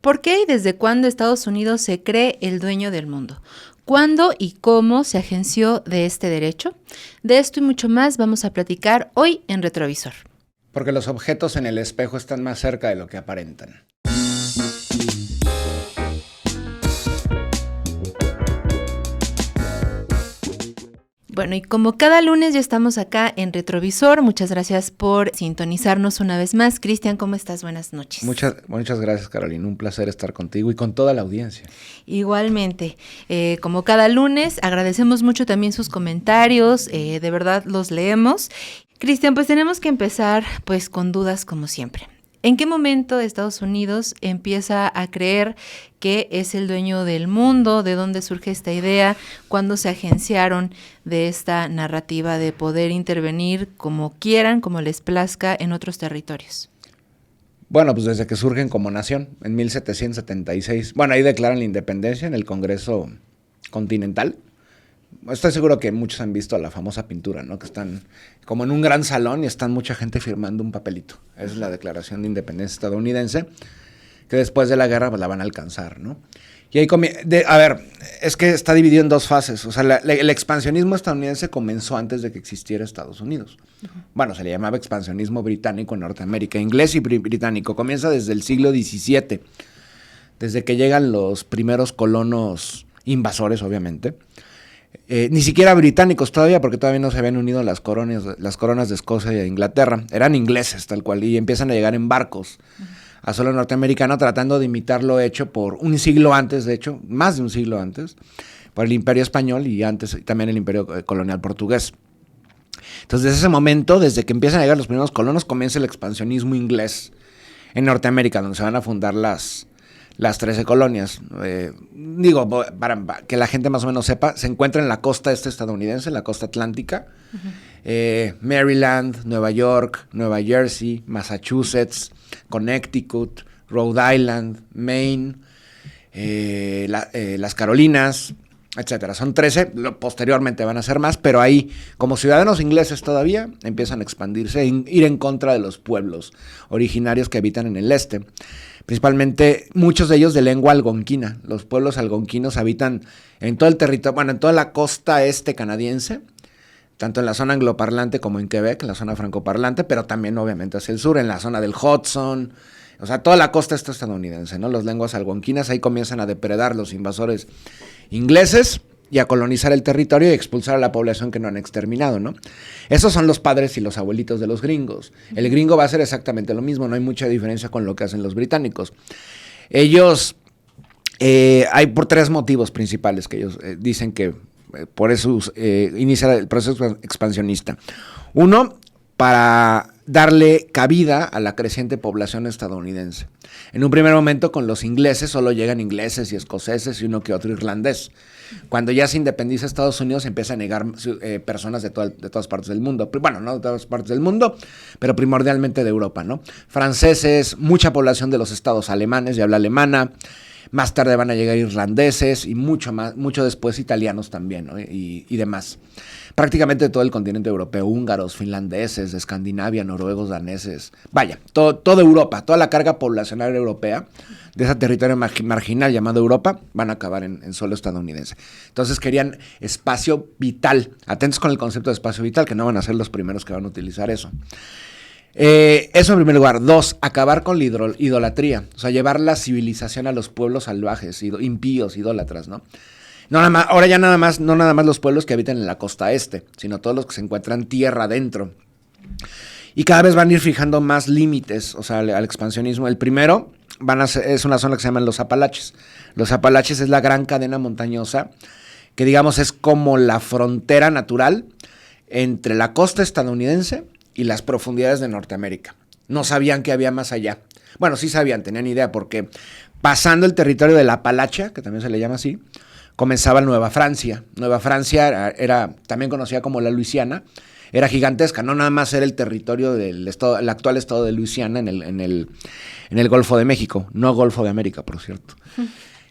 ¿Por qué y desde cuándo Estados Unidos se cree el dueño del mundo? ¿Cuándo y cómo se agenció de este derecho? De esto y mucho más vamos a platicar hoy en Retrovisor. Porque los objetos en el espejo están más cerca de lo que aparentan. Bueno, y como cada lunes ya estamos acá en Retrovisor, muchas gracias por sintonizarnos una vez más. Cristian, ¿cómo estás? Buenas noches. Muchas gracias, Carolina. Un placer estar contigo y con toda la audiencia. Igualmente, como cada lunes, agradecemos mucho también sus comentarios, de verdad los leemos. Cristian, pues tenemos que empezar pues con dudas como siempre. ¿En qué momento Estados Unidos empieza a creer que es el dueño del mundo? ¿De dónde surge esta idea? ¿Cuándo se agenciaron de esta narrativa de poder intervenir como quieran, como les plazca en otros territorios? Bueno, pues desde que surgen como nación, en 1776. Bueno, ahí declaran la independencia en el Congreso Continental. Estoy seguro que muchos han visto la famosa pintura, ¿no? Que están como en un gran salón y están mucha gente firmando un papelito. Esa es la Declaración de Independencia estadounidense, que después de la guerra pues, la van a alcanzar, ¿no? Y ahí es que está dividido en dos fases. O sea, el expansionismo estadounidense comenzó antes de que existiera Estados Unidos. Bueno, se le llamaba expansionismo británico en Norteamérica, inglés y británico. Comienza desde el siglo XVII, desde que llegan los primeros colonos invasores, obviamente. Ni siquiera británicos todavía, porque todavía no se habían unido las coronas de Escocia y de Inglaterra. Eran ingleses, tal cual, y empiezan a llegar en barcos a suelo norteamericano, tratando de imitar lo hecho por un siglo antes, de hecho, más de un siglo antes, por el Imperio Español y antes también el Imperio Colonial Portugués. Entonces, desde ese momento, desde que empiezan a llegar los primeros colonos, comienza el expansionismo inglés en Norteamérica, donde se van a fundar las 13 colonias. Para que la gente más o menos sepa, se encuentra en la costa estadounidense, en la costa atlántica. Maryland, Nueva York, Nueva Jersey, Massachusetts, Connecticut, Rhode Island, Maine, las Carolinas, etcétera. Son 13, posteriormente van a ser más, pero ahí, como ciudadanos ingleses todavía, empiezan a expandirse, ir en contra de los pueblos originarios que habitan en el este. Principalmente muchos de ellos de lengua algonquina. Los pueblos algonquinos habitan en todo el territorio, bueno, en toda la costa este canadiense, tanto en la zona angloparlante como en Quebec, en la zona francoparlante, pero también obviamente hacia el sur, en la zona del Hudson, o sea, toda la costa estadounidense, ¿no? Las lenguas algonquinas, ahí comienzan a depredar los invasores ingleses y a colonizar el territorio y expulsar a la población que no han exterminado, ¿no? Esos son los padres y los abuelitos de los gringos. El gringo va a hacer exactamente lo mismo, no hay mucha diferencia con lo que hacen los británicos. Ellos, hay por 3 motivos principales que ellos dicen que por eso inicia el proceso expansionista. Uno, para darle cabida a la creciente población estadounidense. En un primer momento con los ingleses solo llegan ingleses y escoceses y uno que otro irlandés. Cuando ya se independiza Estados Unidos empieza a negar personas de todas partes del mundo. Bueno, no de todas partes del mundo, pero primordialmente de Europa, ¿no? Franceses, mucha población de los estados alemanes, de habla alemana. Más tarde van a llegar irlandeses y mucho después italianos también, ¿no? y demás. Prácticamente todo el continente europeo, húngaros, finlandeses, de Escandinavia, noruegos, daneses. Vaya, toda Europa, toda la carga poblacional europea de ese territorio marginal llamado Europa van a acabar en suelo estadounidense. Entonces querían espacio vital. Atentos con el concepto de espacio vital, que no van a ser los primeros que van a utilizar eso. Eso en primer lugar. 2, acabar con la idolatría, o sea, llevar la civilización a los pueblos salvajes, impíos, idólatras, ¿no? No nada más los pueblos que habitan en la costa este, sino todos los que se encuentran tierra adentro. Y cada vez van a ir fijando más límites, o sea, al expansionismo. El primero es una zona que se llama los Apalaches. Los Apalaches es la gran cadena montañosa que, digamos, es como la frontera natural entre la costa estadounidense y las profundidades de Norteamérica. No sabían que había más allá. Bueno, sí sabían, tenían idea, porque pasando el territorio de la Apalachia, que también se le llama así, comenzaba Nueva Francia. Nueva Francia era también conocida como la Luisiana, era gigantesca, no nada más era el territorio del estado, el actual estado de Luisiana en el Golfo de México, no Golfo de América, por cierto.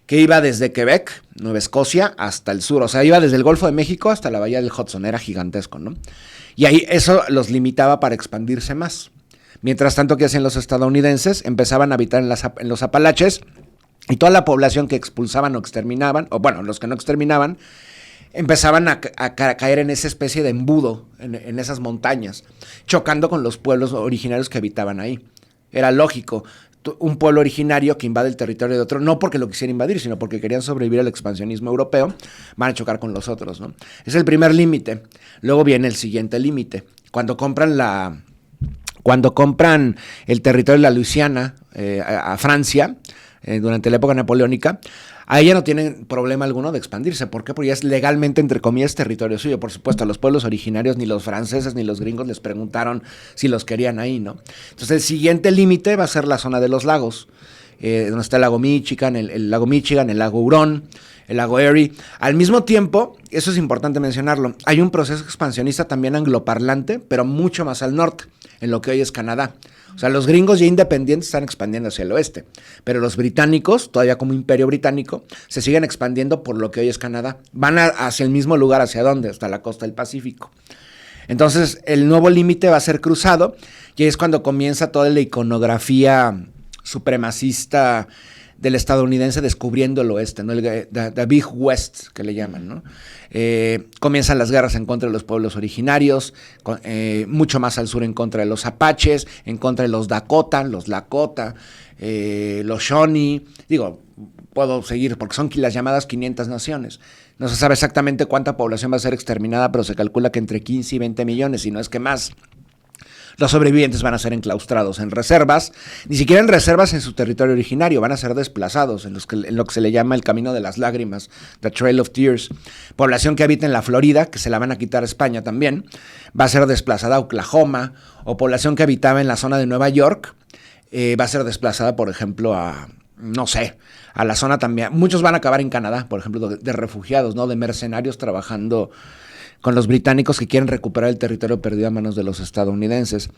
Que iba desde Quebec, Nueva Escocia, hasta el sur. O sea, iba desde el Golfo de México hasta la bahía del Hudson, era gigantesco, ¿no? Y ahí eso los limitaba para expandirse más. Mientras tanto, ¿qué hacían los estadounidenses? Empezaban a habitar en los Apalaches Y toda la población que expulsaban o exterminaban, o bueno, los que no exterminaban, empezaban a caer en esa especie de embudo, en esas montañas, chocando con los pueblos originarios que habitaban ahí. Era lógico, un pueblo originario que invade el territorio de otro, no porque lo quisiera invadir, sino porque querían sobrevivir al expansionismo europeo, van a chocar con los otros, ¿no? Es el primer límite. Luego viene el siguiente límite. Cuando compran el territorio de la Luisiana a Francia, durante la época napoleónica, ahí ya no tienen problema alguno de expandirse. ¿Por qué? Porque ya es legalmente, entre comillas, territorio suyo. Por supuesto, a los pueblos originarios, ni los franceses ni los gringos les preguntaron si los querían ahí, ¿no? Entonces, el siguiente límite va a ser la zona de los lagos, donde está el lago Michigan, el lago Michigan, el lago Hurón, el lago Erie. Al mismo tiempo, eso es importante mencionarlo, hay un proceso expansionista también angloparlante, pero mucho más al norte, en lo que hoy es Canadá. O sea, los gringos ya independientes están expandiendo hacia el oeste, pero los británicos, todavía como imperio británico, se siguen expandiendo por lo que hoy es Canadá. Van hacia el mismo lugar, ¿hacia dónde? Hasta la costa del Pacífico. Entonces, el nuevo límite va a ser cruzado, y es cuando comienza toda la iconografía supremacista del estadounidense descubriendo el oeste, ¿no? The Big West, que le llaman, ¿no? Comienzan las guerras en contra de los pueblos originarios, mucho más al sur en contra de los apaches, en contra de los Dakota, los Lakota, los Shawnee. Digo, puedo seguir porque son las llamadas 500 naciones. No se sabe exactamente cuánta población va a ser exterminada, pero se calcula que entre 15 y 20 millones, si no es que más. Los sobrevivientes van a ser enclaustrados en reservas, ni siquiera en reservas en su territorio originario, van a ser desplazados en lo que se le llama el Camino de las Lágrimas, The Trail of Tears. Población que habita en la Florida, que se la van a quitar a España también, va a ser desplazada a Oklahoma, o población que habitaba en la zona de Nueva York, va a ser desplazada, por ejemplo, a, no sé, a la zona también. Muchos van a acabar en Canadá, por ejemplo, de refugiados, ¿no? De mercenarios trabajando con los británicos que quieren recuperar el territorio perdido a manos de los estadounidenses.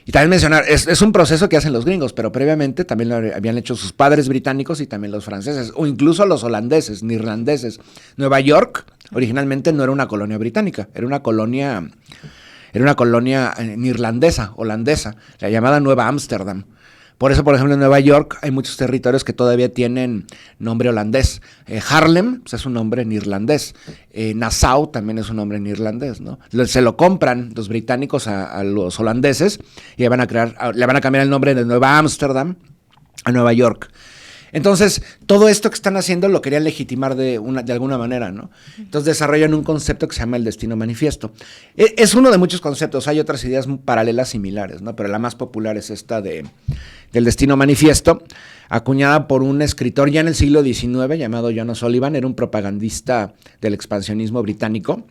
Y también mencionar, es un proceso que hacen los gringos, pero previamente también lo habían hecho sus padres británicos y también los franceses, o incluso los holandeses, neerlandeses. Nueva York originalmente no era una colonia británica, era una colonia neerlandesa, holandesa, la llamada Nueva Ámsterdam. Por eso, por ejemplo, en Nueva York hay muchos territorios que todavía tienen nombre holandés. Harlem pues, es un nombre neerlandés. Nassau también es un nombre neerlandés, ¿no? Se lo compran los británicos a los holandeses y le van a cambiar el nombre de Nueva Ámsterdam a Nueva York. Entonces, todo esto que están haciendo lo querían legitimar de alguna manera, ¿no? Entonces desarrollan un concepto que se llama el destino manifiesto. Es uno de muchos conceptos, hay otras ideas paralelas similares, ¿no? Pero la más popular es esta del destino manifiesto, acuñada por un escritor ya en el siglo XIX llamado John O'Sullivan, era un propagandista del expansionismo británico,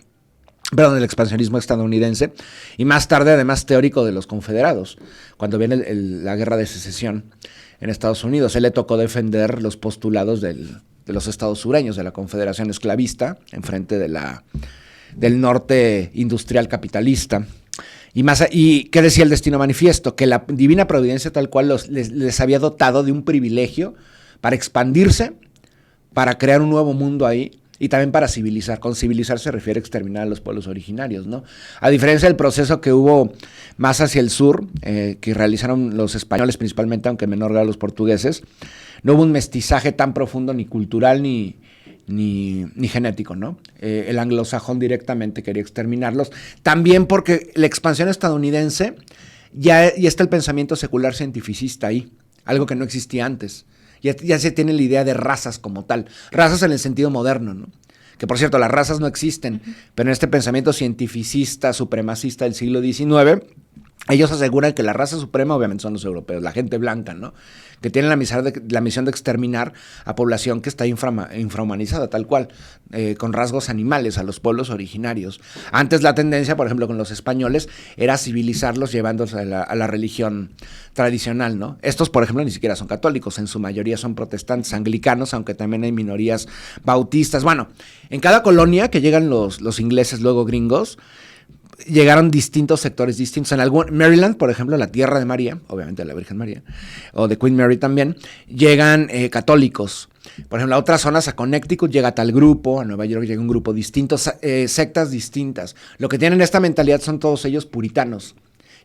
del expansionismo estadounidense, y más tarde además teórico de los confederados, cuando viene la guerra de secesión en Estados Unidos. Él le tocó defender los postulados de los estados sureños, de la Confederación Esclavista, enfrente del norte industrial capitalista. ¿Y qué decía el destino manifiesto? Que la divina providencia tal cual les había dotado de un privilegio para expandirse, para crear un nuevo mundo ahí, y también para civilizar. Con civilizar se refiere a exterminar a los pueblos originarios, ¿no? A diferencia del proceso que hubo más hacia el sur, que realizaron los españoles principalmente, aunque en menor grado los portugueses, no hubo un mestizaje tan profundo ni cultural ni genético, ¿no? El anglosajón directamente quería exterminarlos. También porque la expansión estadounidense, ya está el pensamiento secular cientificista ahí, algo que no existía antes. Ya se tiene la idea de razas como tal, razas en el sentido moderno, ¿no? Que por cierto, las razas no existen, pero en este pensamiento cientificista, supremacista del siglo XIX, ellos aseguran que la raza suprema obviamente son los europeos, la gente blanca, ¿no? Que tienen la misión de exterminar a población que está infrahumanizada, tal cual, con rasgos animales, a los pueblos originarios. Antes la tendencia, por ejemplo, con los españoles, era civilizarlos llevándolos a la religión tradicional, ¿no? Estos, por ejemplo, ni siquiera son católicos, en su mayoría son protestantes, anglicanos, aunque también hay minorías bautistas. Bueno, en cada colonia que llegan los ingleses, luego gringos, llegaron distintos sectores distintos. En Maryland, por ejemplo, la tierra de María, obviamente la Virgen María, o de Queen Mary también, llegan católicos. Por ejemplo, a otras zonas, a Connecticut llega tal grupo, a Nueva York llega un grupo distinto, sectas distintas. Lo que tienen esta mentalidad son todos ellos puritanos.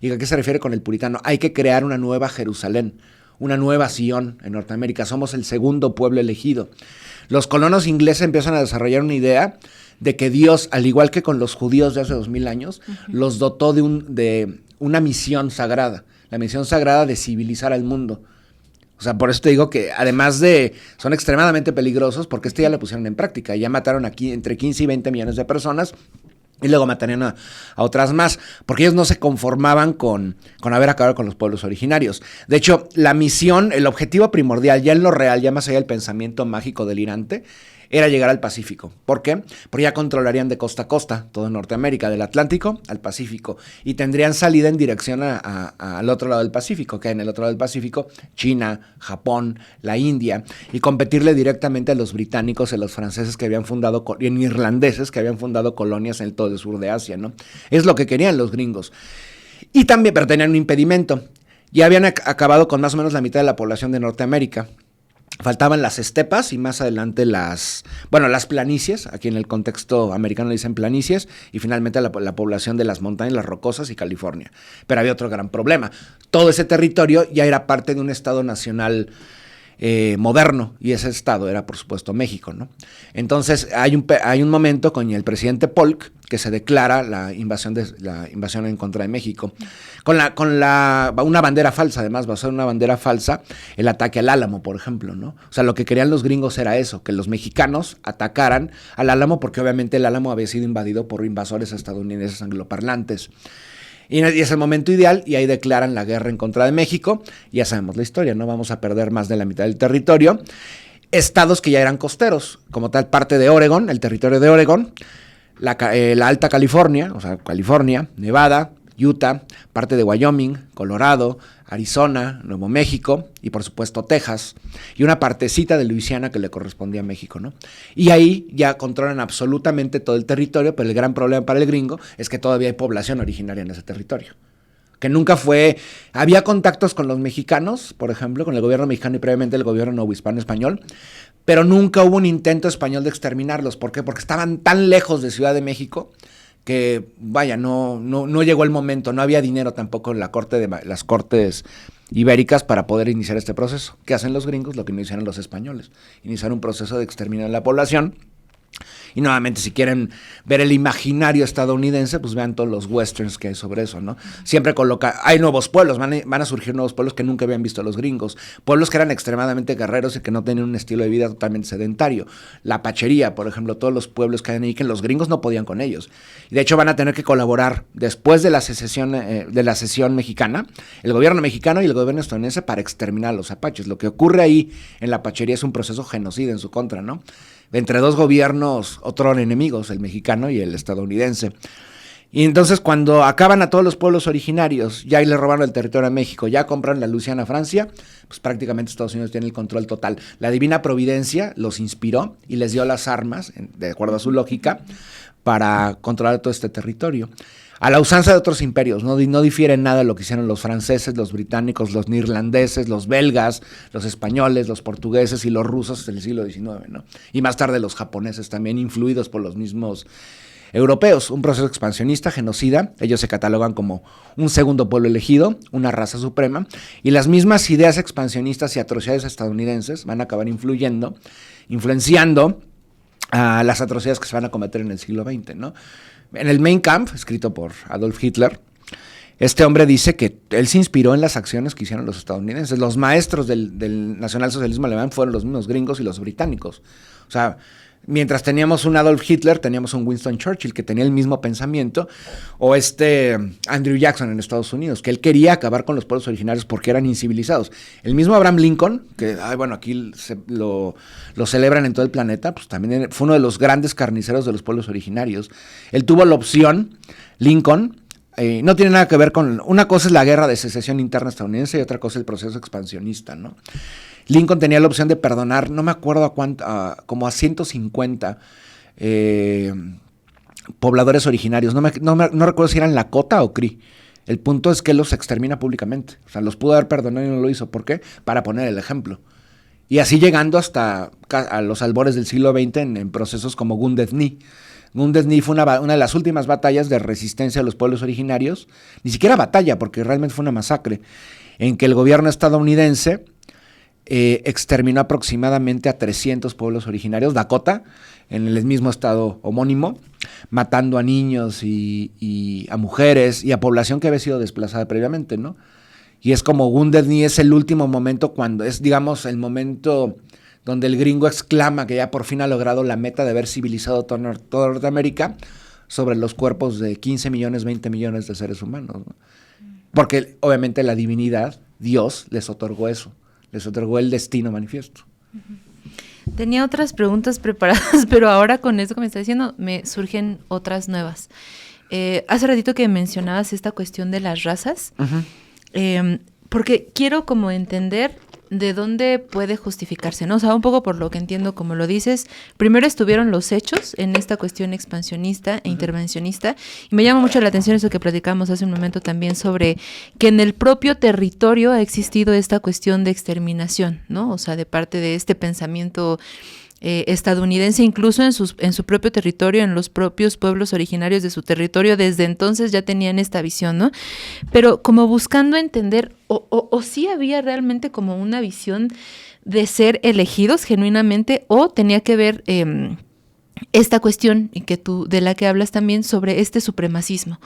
¿Y a qué se refiere con el puritano? Hay que crear una nueva Jerusalén, una nueva Sion en Norteamérica, somos el segundo pueblo elegido. Los colonos ingleses empiezan a desarrollar una idea de que Dios, al igual que con los judíos de hace 2000 años, los dotó de una misión sagrada, la misión sagrada de civilizar al mundo. O sea, por eso te digo que además son extremadamente peligrosos porque ya lo pusieron en práctica. Ya mataron aquí entre 15 y 20 millones de personas y luego matarían a otras más, porque ellos no se conformaban con haber acabado con los pueblos originarios. De hecho, la misión, el objetivo primordial, ya en lo real, ya más allá del pensamiento mágico delirante, era llegar al Pacífico. ¿Por qué? Porque ya controlarían de costa a costa todo Norteamérica, del Atlántico al Pacífico, y tendrían salida en dirección al otro lado del Pacífico, que en el otro lado del Pacífico, China, Japón, la India, y competirle directamente a los británicos, a los franceses que habían fundado, y en irlandeses que habían fundado colonias en todo el sur de Asia, ¿no? Es lo que querían los gringos. Y también, pero tenían un impedimento. Ya habían acabado con más o menos la mitad de la población de Norteamérica. Faltaban las estepas y más adelante las planicies, aquí en el contexto americano le dicen planicies, y finalmente la población de las montañas, las rocosas y California. Pero había otro gran problema. Todo ese territorio ya era parte de un estado nacional moderno, y ese estado era, por supuesto, México, ¿no? Entonces hay un momento con el presidente Polk que se declara la invasión en contra de México con una bandera falsa. Además va a ser una bandera falsa el ataque al Álamo, por ejemplo, ¿no? O sea, lo que querían los gringos era eso, que los mexicanos atacaran al Álamo, porque obviamente el Álamo había sido invadido por invasores estadounidenses angloparlantes. Y es el momento ideal, y ahí declaran la guerra en contra de México. Ya sabemos la historia, ¿no? Vamos a perder más de la mitad del territorio. Estados que ya eran costeros, como tal, parte de Oregón, el territorio de Oregón, la Alta California, o sea, California, Nevada, Utah, parte de Wyoming, Colorado, Arizona, Nuevo México y por supuesto Texas, y una partecita de Luisiana que le correspondía a México, ¿no? Y ahí ya controlan absolutamente todo el territorio, pero el gran problema para el gringo es que todavía hay población originaria en ese territorio. Que nunca había contactos con los mexicanos, por ejemplo, con el gobierno mexicano y previamente el gobierno novohispano español, pero nunca hubo un intento español de exterminarlos. ¿Por qué? Porque estaban tan lejos de Ciudad de México que, vaya, no llegó el momento, no había dinero tampoco en las cortes ibéricas para poder iniciar este proceso. ¿Qué hacen los gringos? Lo que no hicieron los españoles, iniciar un proceso de exterminio de la población. Y nuevamente, si quieren ver el imaginario estadounidense, pues vean todos los westerns que hay sobre eso, ¿no? Siempre hay nuevos pueblos, van a surgir nuevos pueblos que nunca habían visto los gringos, pueblos que eran extremadamente guerreros y que no tenían un estilo de vida totalmente sedentario. La Pachería, por ejemplo, todos los pueblos que hay ahí, que los gringos no podían con ellos. Y de hecho van a tener que colaborar después de la secesión mexicana, el gobierno mexicano y el gobierno estadounidense para exterminar a los apaches. Lo que ocurre ahí en la Pachería es un proceso genocida en su contra, ¿no? Entre dos gobiernos enemigos, el mexicano y el estadounidense. Y entonces cuando acaban a todos los pueblos originarios, ya le robaron el territorio a México, ya compraron la Luisiana a Francia, pues prácticamente Estados Unidos tiene el control total. La divina providencia los inspiró y les dio las armas, de acuerdo a su lógica, para controlar todo este territorio. A la usanza de otros imperios, no difiere en nada de lo que hicieron los franceses, los británicos, los neerlandeses, los belgas, los españoles, los portugueses y los rusos en el siglo XIX, ¿no? Y más tarde los japoneses también, influidos por los mismos europeos. Un proceso expansionista, genocida. Ellos se catalogan como un segundo pueblo elegido, una raza suprema, y las mismas ideas expansionistas y atrocidades estadounidenses van a acabar influenciando a las atrocidades que se van a cometer en el siglo XX, ¿no? En el Mein Kampf, escrito por Adolf Hitler, este hombre dice que él se inspiró en las acciones que hicieron los estadounidenses. Los maestros del nacionalsocialismo alemán fueron los mismos gringos y los británicos. O sea, mientras teníamos un Adolf Hitler, teníamos un Winston Churchill que tenía el mismo pensamiento, o Andrew Jackson en Estados Unidos, que él quería acabar con los pueblos originarios porque eran incivilizados. El mismo Abraham Lincoln, que aquí lo celebran en todo el planeta, pues también fue uno de los grandes carniceros de los pueblos originarios. Él tuvo la opción, Lincoln, no tiene nada que ver con, una cosa es la guerra de secesión interna estadounidense y otra cosa el proceso expansionista, ¿no? Lincoln tenía la opción de perdonar, no me acuerdo a cuánto, como a 150 pobladores originarios. No recuerdo si eran Lakota o Cree. El punto es que los extermina públicamente. O sea, los pudo haber perdonado y no lo hizo. ¿Por qué? Para poner el ejemplo. Y así llegando hasta a los albores del siglo XX en procesos como Wounded Knee. Wounded Knee fue una de las últimas batallas de resistencia a los pueblos originarios. Ni siquiera batalla, porque realmente fue una masacre. en que el gobierno estadounidense exterminó aproximadamente a 300 pueblos originarios, Dakota, en el mismo estado homónimo, matando a niños y a mujeres y a población que había sido desplazada previamente, ¿no? Y es como Wounded Knee es el último momento cuando es, digamos, el momento donde el gringo exclama que ya por fin ha logrado la meta de haber civilizado toda Norteamérica sobre los cuerpos de 15 millones, 20 millones de seres humanos, ¿no? Porque obviamente la divinidad, Dios, les otorgó eso, les otorgó el destino manifiesto. Tenía otras preguntas preparadas, pero ahora con esto que me está diciendo me surgen otras nuevas. Hace ratito que mencionabas esta cuestión de las razas, porque quiero como entender de dónde puede justificarse, ¿no? O sea, un poco por lo que entiendo, como lo dices, primero estuvieron los hechos en esta cuestión expansionista e intervencionista, y me llama mucho la atención eso que platicamos hace un momento también sobre que en el propio territorio ha existido esta cuestión de exterminación, ¿no? O sea, de parte de este pensamiento estadounidense, incluso en su propio territorio, en los propios pueblos originarios de su territorio, desde entonces ya tenían esta visión, ¿no? Pero como buscando entender, o sí había realmente como una visión de ser elegidos genuinamente, o tenía que ver esta cuestión de la que hablas también sobre este supremacismo,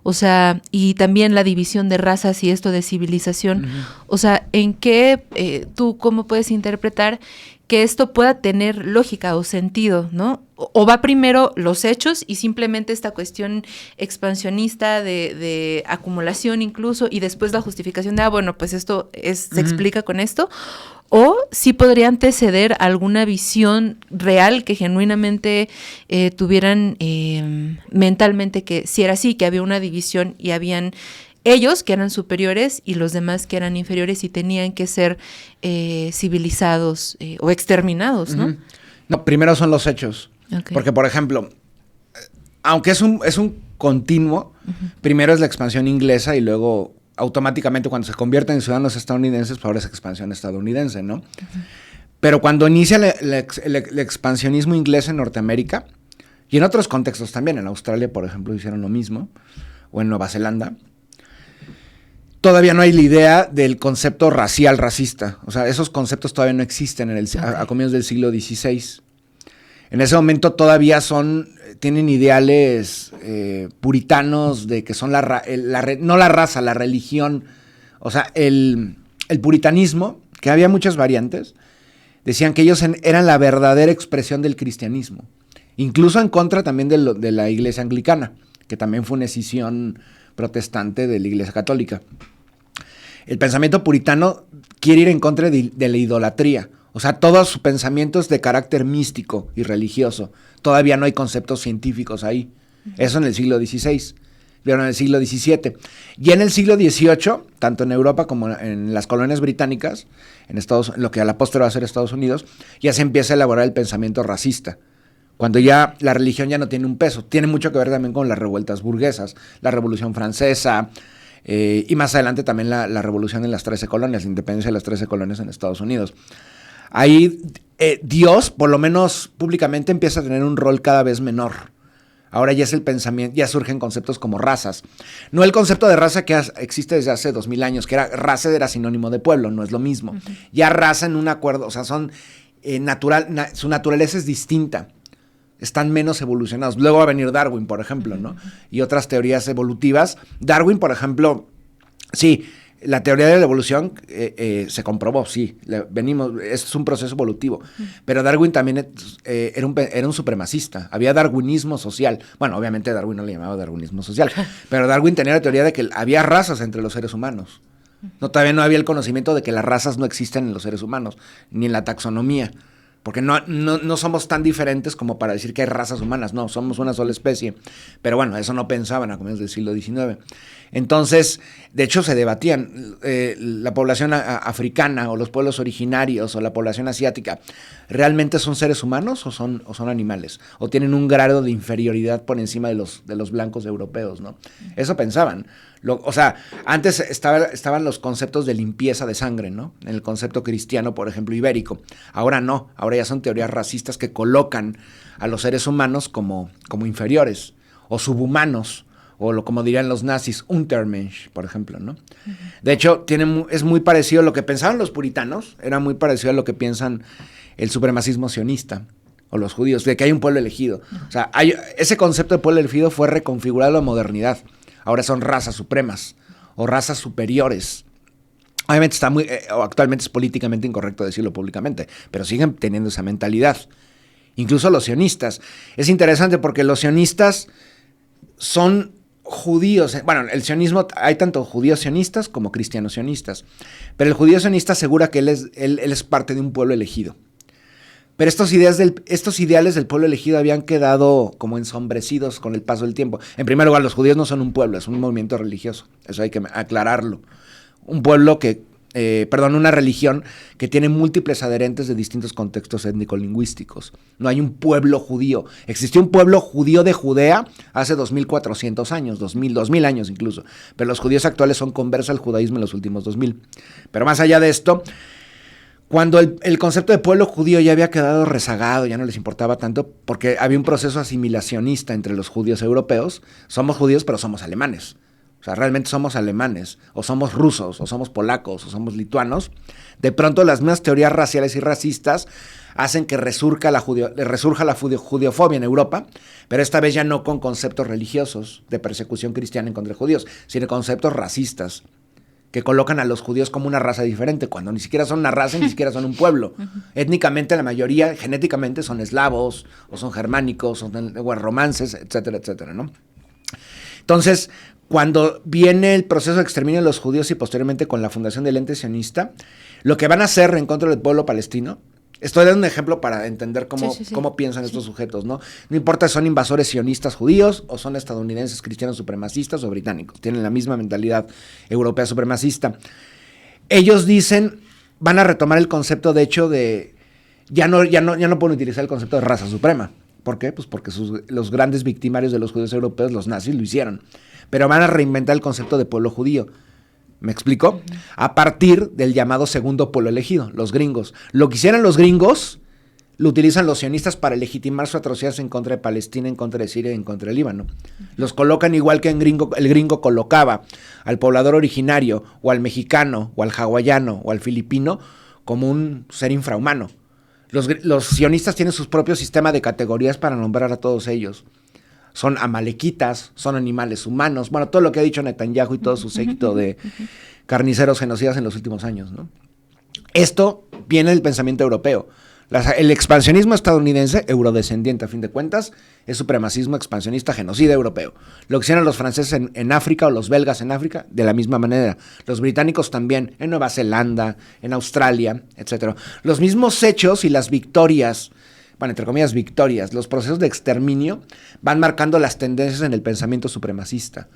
o sea, y también la división de razas y esto de civilización, o sea, ¿en qué tú cómo puedes interpretar que esto pueda tener lógica o sentido, ¿no? O va primero los hechos y simplemente esta cuestión expansionista de acumulación incluso, y después la justificación de, bueno, pues esto se explica con esto, o sí podría anteceder alguna visión real que genuinamente tuvieran mentalmente, que si era así, que había una división y habían ellos que eran superiores y los demás que eran inferiores y tenían que ser civilizados o exterminados, ¿no? No, primero son los hechos. Okay. Porque, por ejemplo, aunque es un continuo, primero es la expansión inglesa y luego automáticamente cuando se convierten en ciudadanos estadounidenses, pues ahora es expansión estadounidense, ¿no? Pero cuando inicia el expansionismo inglés en Norteamérica, y en otros contextos también, en Australia, por ejemplo, hicieron lo mismo, o en Nueva Zelanda, todavía no hay la idea del concepto racial, racista. O sea, esos conceptos todavía no existen a comienzos del siglo XVI. En ese momento todavía tienen ideales puritanos de que son no la raza, la religión. O sea, el puritanismo, que había muchas variantes, decían que ellos eran la verdadera expresión del cristianismo. Incluso en contra también de la iglesia anglicana, que también fue una escisión protestante de la Iglesia Católica. El pensamiento puritano quiere ir en contra de la idolatría. O sea, todos sus pensamientos de carácter místico y religioso. Todavía no hay conceptos científicos ahí. Eso en el siglo XVI. Pero en el siglo XVII. Y en el siglo XVIII, tanto en Europa como en las colonias británicas, en lo que a la postre va a ser Estados Unidos, ya se empieza a elaborar el pensamiento racista. Cuando ya la religión ya no tiene un peso. Tiene mucho que ver también con las revueltas burguesas, la Revolución Francesa, y más adelante también la revolución en las 13 colonias, la independencia de las 13 colonias en Estados Unidos. Ahí Dios, por lo menos públicamente, empieza a tener un rol cada vez menor. Ahora ya es el pensamiento, ya surgen conceptos como razas. No el concepto de raza que existe desde hace 2000 años, que raza era sinónimo de pueblo, no es lo mismo. Ya raza en un acuerdo, o sea, son su naturaleza es distinta. Están menos evolucionados. Luego va a venir Darwin, por ejemplo, ¿no? Y otras teorías evolutivas. Darwin, por ejemplo, sí, la teoría de la evolución se comprobó, sí. Es un proceso evolutivo. Pero Darwin también era un supremacista. Había darwinismo social. Bueno, obviamente Darwin no le llamaba darwinismo social, pero Darwin tenía la teoría de que había razas entre los seres humanos. Todavía no había el conocimiento de que las razas no existen en los seres humanos, ni en la taxonomía. Porque no somos tan diferentes como para decir que hay razas humanas. No, somos una sola especie. Pero bueno, eso no pensaban a comienzos del siglo XIX. Entonces, de hecho, se debatían la población africana o los pueblos originarios o la población asiática, ¿realmente son seres humanos o son animales? O tienen un grado de inferioridad por encima de los blancos europeos, ¿no? Eso pensaban. O sea, antes estaban los conceptos de limpieza de sangre, ¿no? En el concepto cristiano, por ejemplo, ibérico. Ahora no, ahora ya son teorías racistas que colocan a los seres humanos como inferiores o subhumanos como dirían los nazis, Untermensch, por ejemplo, ¿no? De hecho, es muy parecido a lo que pensaban los puritanos, era muy parecido a lo que piensan el supremacismo sionista o los judíos, de que hay un pueblo elegido. O sea, ese concepto de pueblo elegido fue reconfigurado en la modernidad. Ahora son razas supremas o razas superiores. Obviamente actualmente es políticamente incorrecto decirlo públicamente, pero siguen teniendo esa mentalidad. Incluso los sionistas. Es interesante porque los sionistas son judíos. Bueno, el sionismo, hay tanto judíos sionistas como cristianos sionistas. Pero el judío sionista asegura que él es parte de un pueblo elegido. Pero estos ideales del pueblo elegido habían quedado como ensombrecidos con el paso del tiempo. En primer lugar, los judíos no son un pueblo, es un movimiento religioso. Eso hay que aclararlo. Un pueblo una religión que tiene múltiples adherentes de distintos contextos étnico-lingüísticos. No hay un pueblo judío. Existió un pueblo judío de Judea hace 2400 años, 2000 años incluso. Pero los judíos actuales son conversos al judaísmo en los últimos 2000. Pero más allá de esto, cuando el concepto de pueblo judío ya había quedado rezagado, ya no les importaba tanto, porque había un proceso asimilacionista entre los judíos europeos. Somos judíos, pero somos alemanes. O sea, realmente somos alemanes, o somos rusos, o somos polacos, o somos lituanos. De pronto las mismas teorías raciales y racistas hacen que resurja la judiofobia en Europa, pero esta vez ya no con conceptos religiosos de persecución cristiana en contra de judíos, sino conceptos racistas que colocan a los judíos como una raza diferente, cuando ni siquiera son una raza, ni siquiera son un pueblo. Étnicamente la mayoría, genéticamente, son eslavos, o son germánicos, o romances, etcétera, etcétera, ¿no? Entonces, cuando viene el proceso de exterminio de los judíos y posteriormente con la fundación del ente sionista, lo que van a hacer en contra del pueblo palestino, estoy dando un ejemplo para entender cómo piensan estos sujetos, ¿no? No importa si son invasores sionistas judíos o son estadounidenses cristianos supremacistas o británicos, tienen la misma mentalidad europea supremacista. Ellos dicen, van a retomar el concepto de hecho de, ya no pueden utilizar el concepto de raza suprema. ¿Por qué? Pues porque los grandes victimarios de los judíos europeos, los nazis, lo hicieron. Pero van a reinventar el concepto de pueblo judío. ¿Me explico? A partir del llamado segundo pueblo elegido, los gringos. Lo que hicieron los gringos, lo utilizan los sionistas para legitimar sus atrocidades en contra de Palestina, en contra de Siria y en contra del Líbano. Los colocan igual que el gringo colocaba al poblador originario, o al mexicano, o al hawaiano, o al filipino, como un ser infrahumano. Los sionistas tienen su propio sistema de categorías para nombrar a todos ellos. Son amalequitas, son animales humanos, bueno, todo lo que ha dicho Netanyahu y todo su séquito de carniceros genocidas en los últimos años, ¿no? Esto viene del pensamiento europeo. El expansionismo estadounidense, eurodescendiente a fin de cuentas, es supremacismo expansionista genocida europeo. Lo que hicieron los franceses en África o los belgas en África, de la misma manera. Los británicos también, en Nueva Zelanda, en Australia, etc. Los mismos hechos y las victorias, bueno, entre comillas victorias, los procesos de exterminio van marcando las tendencias en el pensamiento supremacista.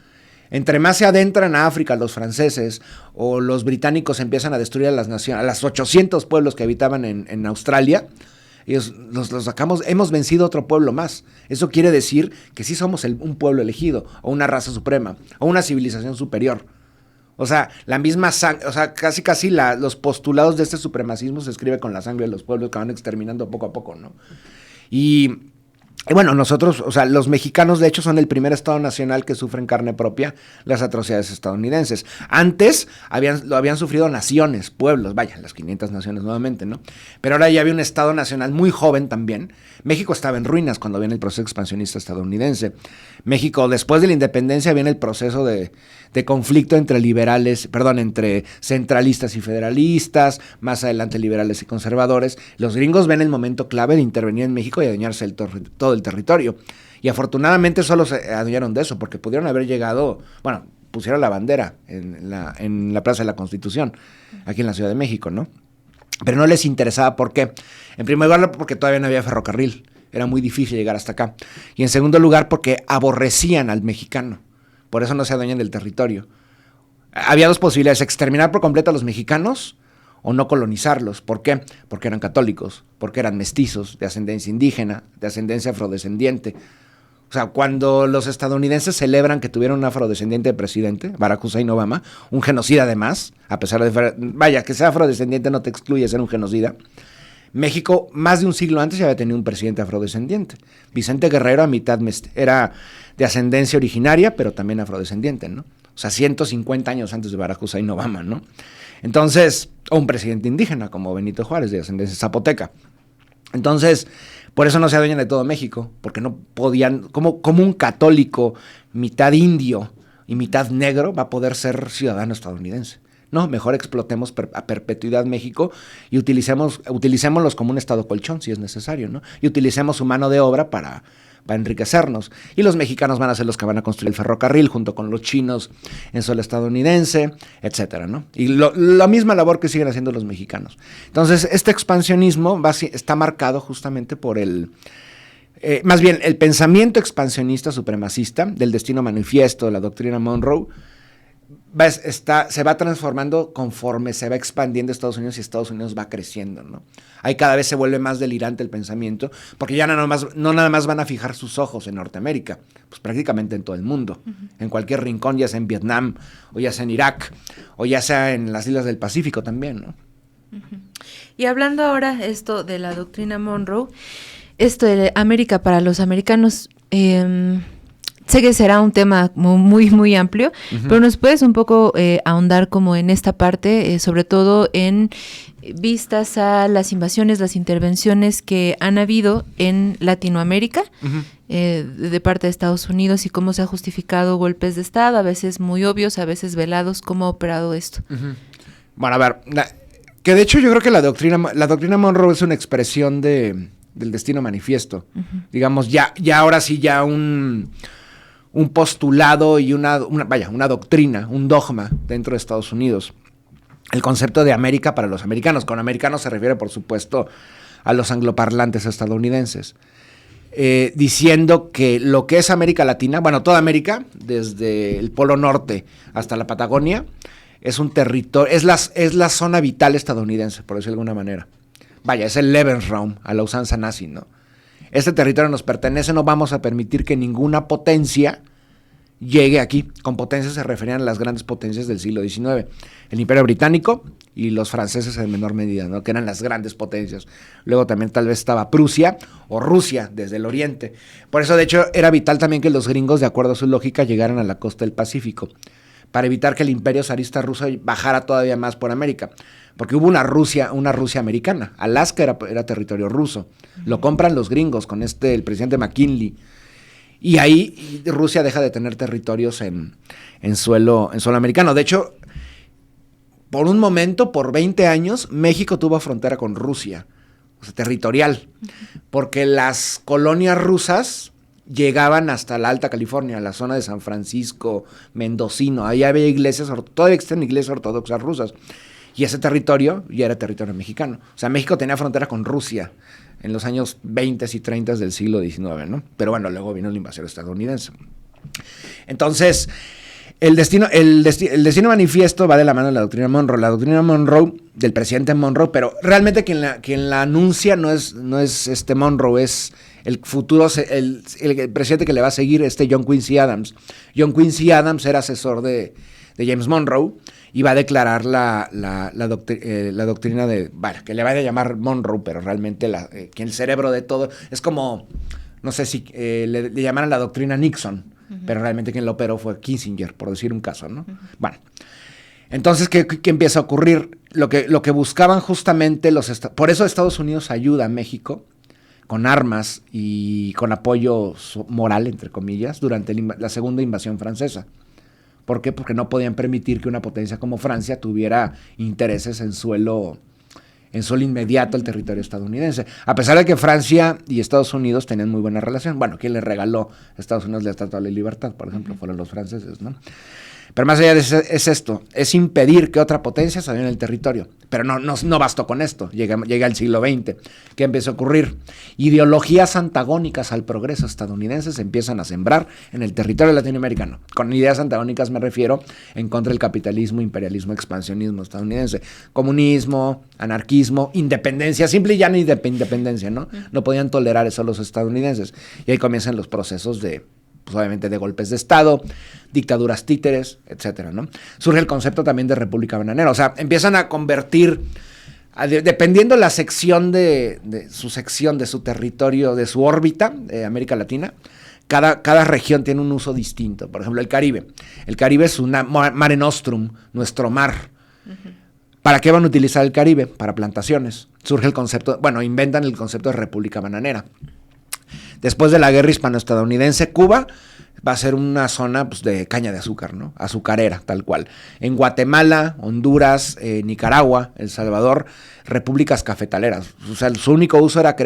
Entre más se adentran a África los franceses o los británicos empiezan a destruir a las naciones, a los 800 pueblos que habitaban en Australia, ellos los sacamos, hemos vencido otro pueblo más. Eso quiere decir que sí somos un pueblo elegido, o una raza suprema, o una civilización superior. O sea, la misma sangre, o sea, casi los postulados de este supremacismo se escribe con la sangre de los pueblos que van exterminando poco a poco, ¿no? Y bueno, nosotros, o sea, los mexicanos de hecho son el primer estado nacional que sufre en carne propia las atrocidades estadounidenses. Antes lo habían sufrido naciones, pueblos, vaya, las 500 naciones nuevamente, ¿no? Pero ahora ya había un estado nacional muy joven también. México estaba en ruinas cuando viene el proceso expansionista estadounidense. México, después de la independencia, viene el proceso de conflicto entre centralistas y federalistas, más adelante liberales y conservadores. Los gringos ven el momento clave de intervenir en México y adueñarse todo el territorio. Y afortunadamente solo se adueñaron de eso, porque pudieron haber llegado, bueno, pusieron la bandera en la Plaza de la Constitución, aquí en la Ciudad de México, ¿no? Pero no les interesaba. ¿Por qué? En primer lugar, porque todavía no había ferrocarril. Era muy difícil llegar hasta acá. Y en segundo lugar, porque aborrecían al mexicano. Por eso no se adueñan del territorio. Había dos posibilidades: exterminar por completo a los mexicanos o no colonizarlos. ¿Por qué? Porque eran católicos, porque eran mestizos, de ascendencia indígena, de ascendencia afrodescendiente. O sea, cuando los estadounidenses celebran que tuvieron un afrodescendiente de presidente, Barack Hussein Obama, un genocida además, a pesar de, vaya, que sea afrodescendiente no te excluye ser un genocida, México, más de un siglo antes, ya había tenido un presidente afrodescendiente. Vicente Guerrero, a mitad era de ascendencia originaria, pero también afrodescendiente, ¿no? O sea, 150 años antes de Barack Hussein Obama, ¿no? Entonces, o un presidente indígena como Benito Juárez, de ascendencia zapoteca. Entonces, por eso no se adueñan de todo México, porque no podían, como un católico, mitad indio y mitad negro, va a poder ser ciudadano estadounidense. No, mejor explotemos a perpetuidad México y utilicémoslos como un estado colchón, si es necesario, ¿no? Y utilicemos su mano de obra para enriquecernos. Y los mexicanos van a ser los que van a construir el ferrocarril junto con los chinos en suelo estadounidense, etcétera, ¿no? Y la misma labor que siguen haciendo los mexicanos. Entonces, este expansionismo está marcado justamente por más bien, el pensamiento expansionista supremacista del destino manifiesto, de la doctrina Monroe, se va transformando conforme se va expandiendo Estados Unidos y Estados Unidos va creciendo, ¿no? Ahí cada vez se vuelve más delirante el pensamiento, porque ya no nada más van a fijar sus ojos en Norteamérica, pues prácticamente en todo el mundo, en cualquier rincón, ya sea en Vietnam, o ya sea en Irak, o ya sea en las islas del Pacífico también, ¿no? Y hablando ahora esto de la doctrina Monroe, esto de América para los americanos, sé que será un tema muy, muy amplio, pero ¿nos puedes un poco ahondar como en esta parte, sobre todo en vistas a las invasiones, las intervenciones que han habido en Latinoamérica de parte de Estados Unidos y cómo se ha justificado golpes de Estado, a veces muy obvios, a veces velados, cómo ha operado esto? Bueno, a ver, que de hecho yo creo que la doctrina Monroe es una expresión del destino manifiesto. Digamos, ya ahora sí, ya un postulado y una doctrina, un dogma dentro de Estados Unidos. El concepto de América para los americanos. Con americanos se refiere, por supuesto, a los angloparlantes estadounidenses. Diciendo que lo que es América Latina, bueno, toda América, desde el Polo Norte hasta la Patagonia, es un territorio, es la zona vital estadounidense, por decirlo de alguna manera. Vaya, es el Lebensraum, a la usanza nazi, ¿no? Este territorio nos pertenece, no vamos a permitir que ninguna potencia llegue aquí. Con potencias se referían a las grandes potencias del siglo XIX. El Imperio Británico y los franceses en menor medida, ¿no? Que eran las grandes potencias. Luego también tal vez estaba Prusia o Rusia desde el oriente. Por eso, de hecho, era vital también que los gringos, de acuerdo a su lógica, llegaran a la costa del Pacífico, para evitar que el imperio zarista ruso bajara todavía más por América. Porque hubo una Rusia americana. Alaska era territorio ruso. Lo compran los gringos con el presidente McKinley. Y ahí Rusia deja de tener territorios en suelo americano. De hecho, por un momento, por 20 años, México tuvo frontera con Rusia, o sea, territorial. Porque las colonias rusas llegaban hasta la Alta California, la zona de San Francisco, Mendocino. Ahí había iglesias, todavía existen iglesias ortodoxas rusas. Y ese territorio ya era territorio mexicano. O sea, México tenía frontera con Rusia en los años 20 y 30 del siglo XIX, ¿no? Pero bueno, luego vino la invasión estadounidense. Entonces, el destino manifiesto va de la mano de la doctrina Monroe. La doctrina Monroe, del presidente Monroe, pero realmente quien la anuncia no es Monroe, es el futuro, el presidente que le va a seguir, John Quincy Adams. John Quincy Adams era asesor de James Monroe y va a declarar la doctrina que le van a llamar Monroe, pero realmente que el cerebro de todo es como, no sé si le llamaran la doctrina Nixon, pero realmente quien lo operó fue Kissinger, por decir un caso, ¿no? Bueno, entonces, ¿qué empieza a ocurrir? Lo que buscaban justamente por eso Estados Unidos ayuda a México con armas y con apoyo moral, entre comillas, durante la segunda invasión francesa. ¿Por qué? Porque no podían permitir que una potencia como Francia tuviera intereses en suelo inmediato al territorio estadounidense. A pesar de que Francia y Estados Unidos tenían muy buena relación. Bueno, ¿quién le regaló a Estados Unidos la Estatua de la Libertad? Por ejemplo, fueron los franceses, ¿no? Pero más allá de eso, es impedir que otra potencia se en el territorio. Pero no bastó con esto. Llega el siglo XX. ¿Qué empieza a ocurrir? Ideologías antagónicas al progreso estadounidense se empiezan a sembrar en el territorio latinoamericano. Con ideas antagónicas me refiero en contra del capitalismo, imperialismo, expansionismo estadounidense. Comunismo, anarquismo, independencia, simple y llana independencia, ¿no? No podían tolerar eso los estadounidenses. Y ahí comienzan los procesos pues obviamente de golpes de Estado, dictaduras títeres, etcétera, ¿no? Surge el concepto también de república bananera, o sea, empiezan a convertir Dependiendo la sección de su territorio, de su órbita, América Latina, cada región tiene un uso distinto. Por ejemplo, el Caribe. El Caribe es una mare nostrum, nuestro mar. Uh-huh. ¿Para qué van a utilizar el Caribe? Para plantaciones. Surge el concepto, inventan el concepto de república bananera. Después de la guerra hispano-estadounidense, Cuba va a ser una zona de caña de azúcar, ¿no? Azucarera, tal cual. En Guatemala, Honduras, Nicaragua, El Salvador, repúblicas cafetaleras. O sea, su único uso era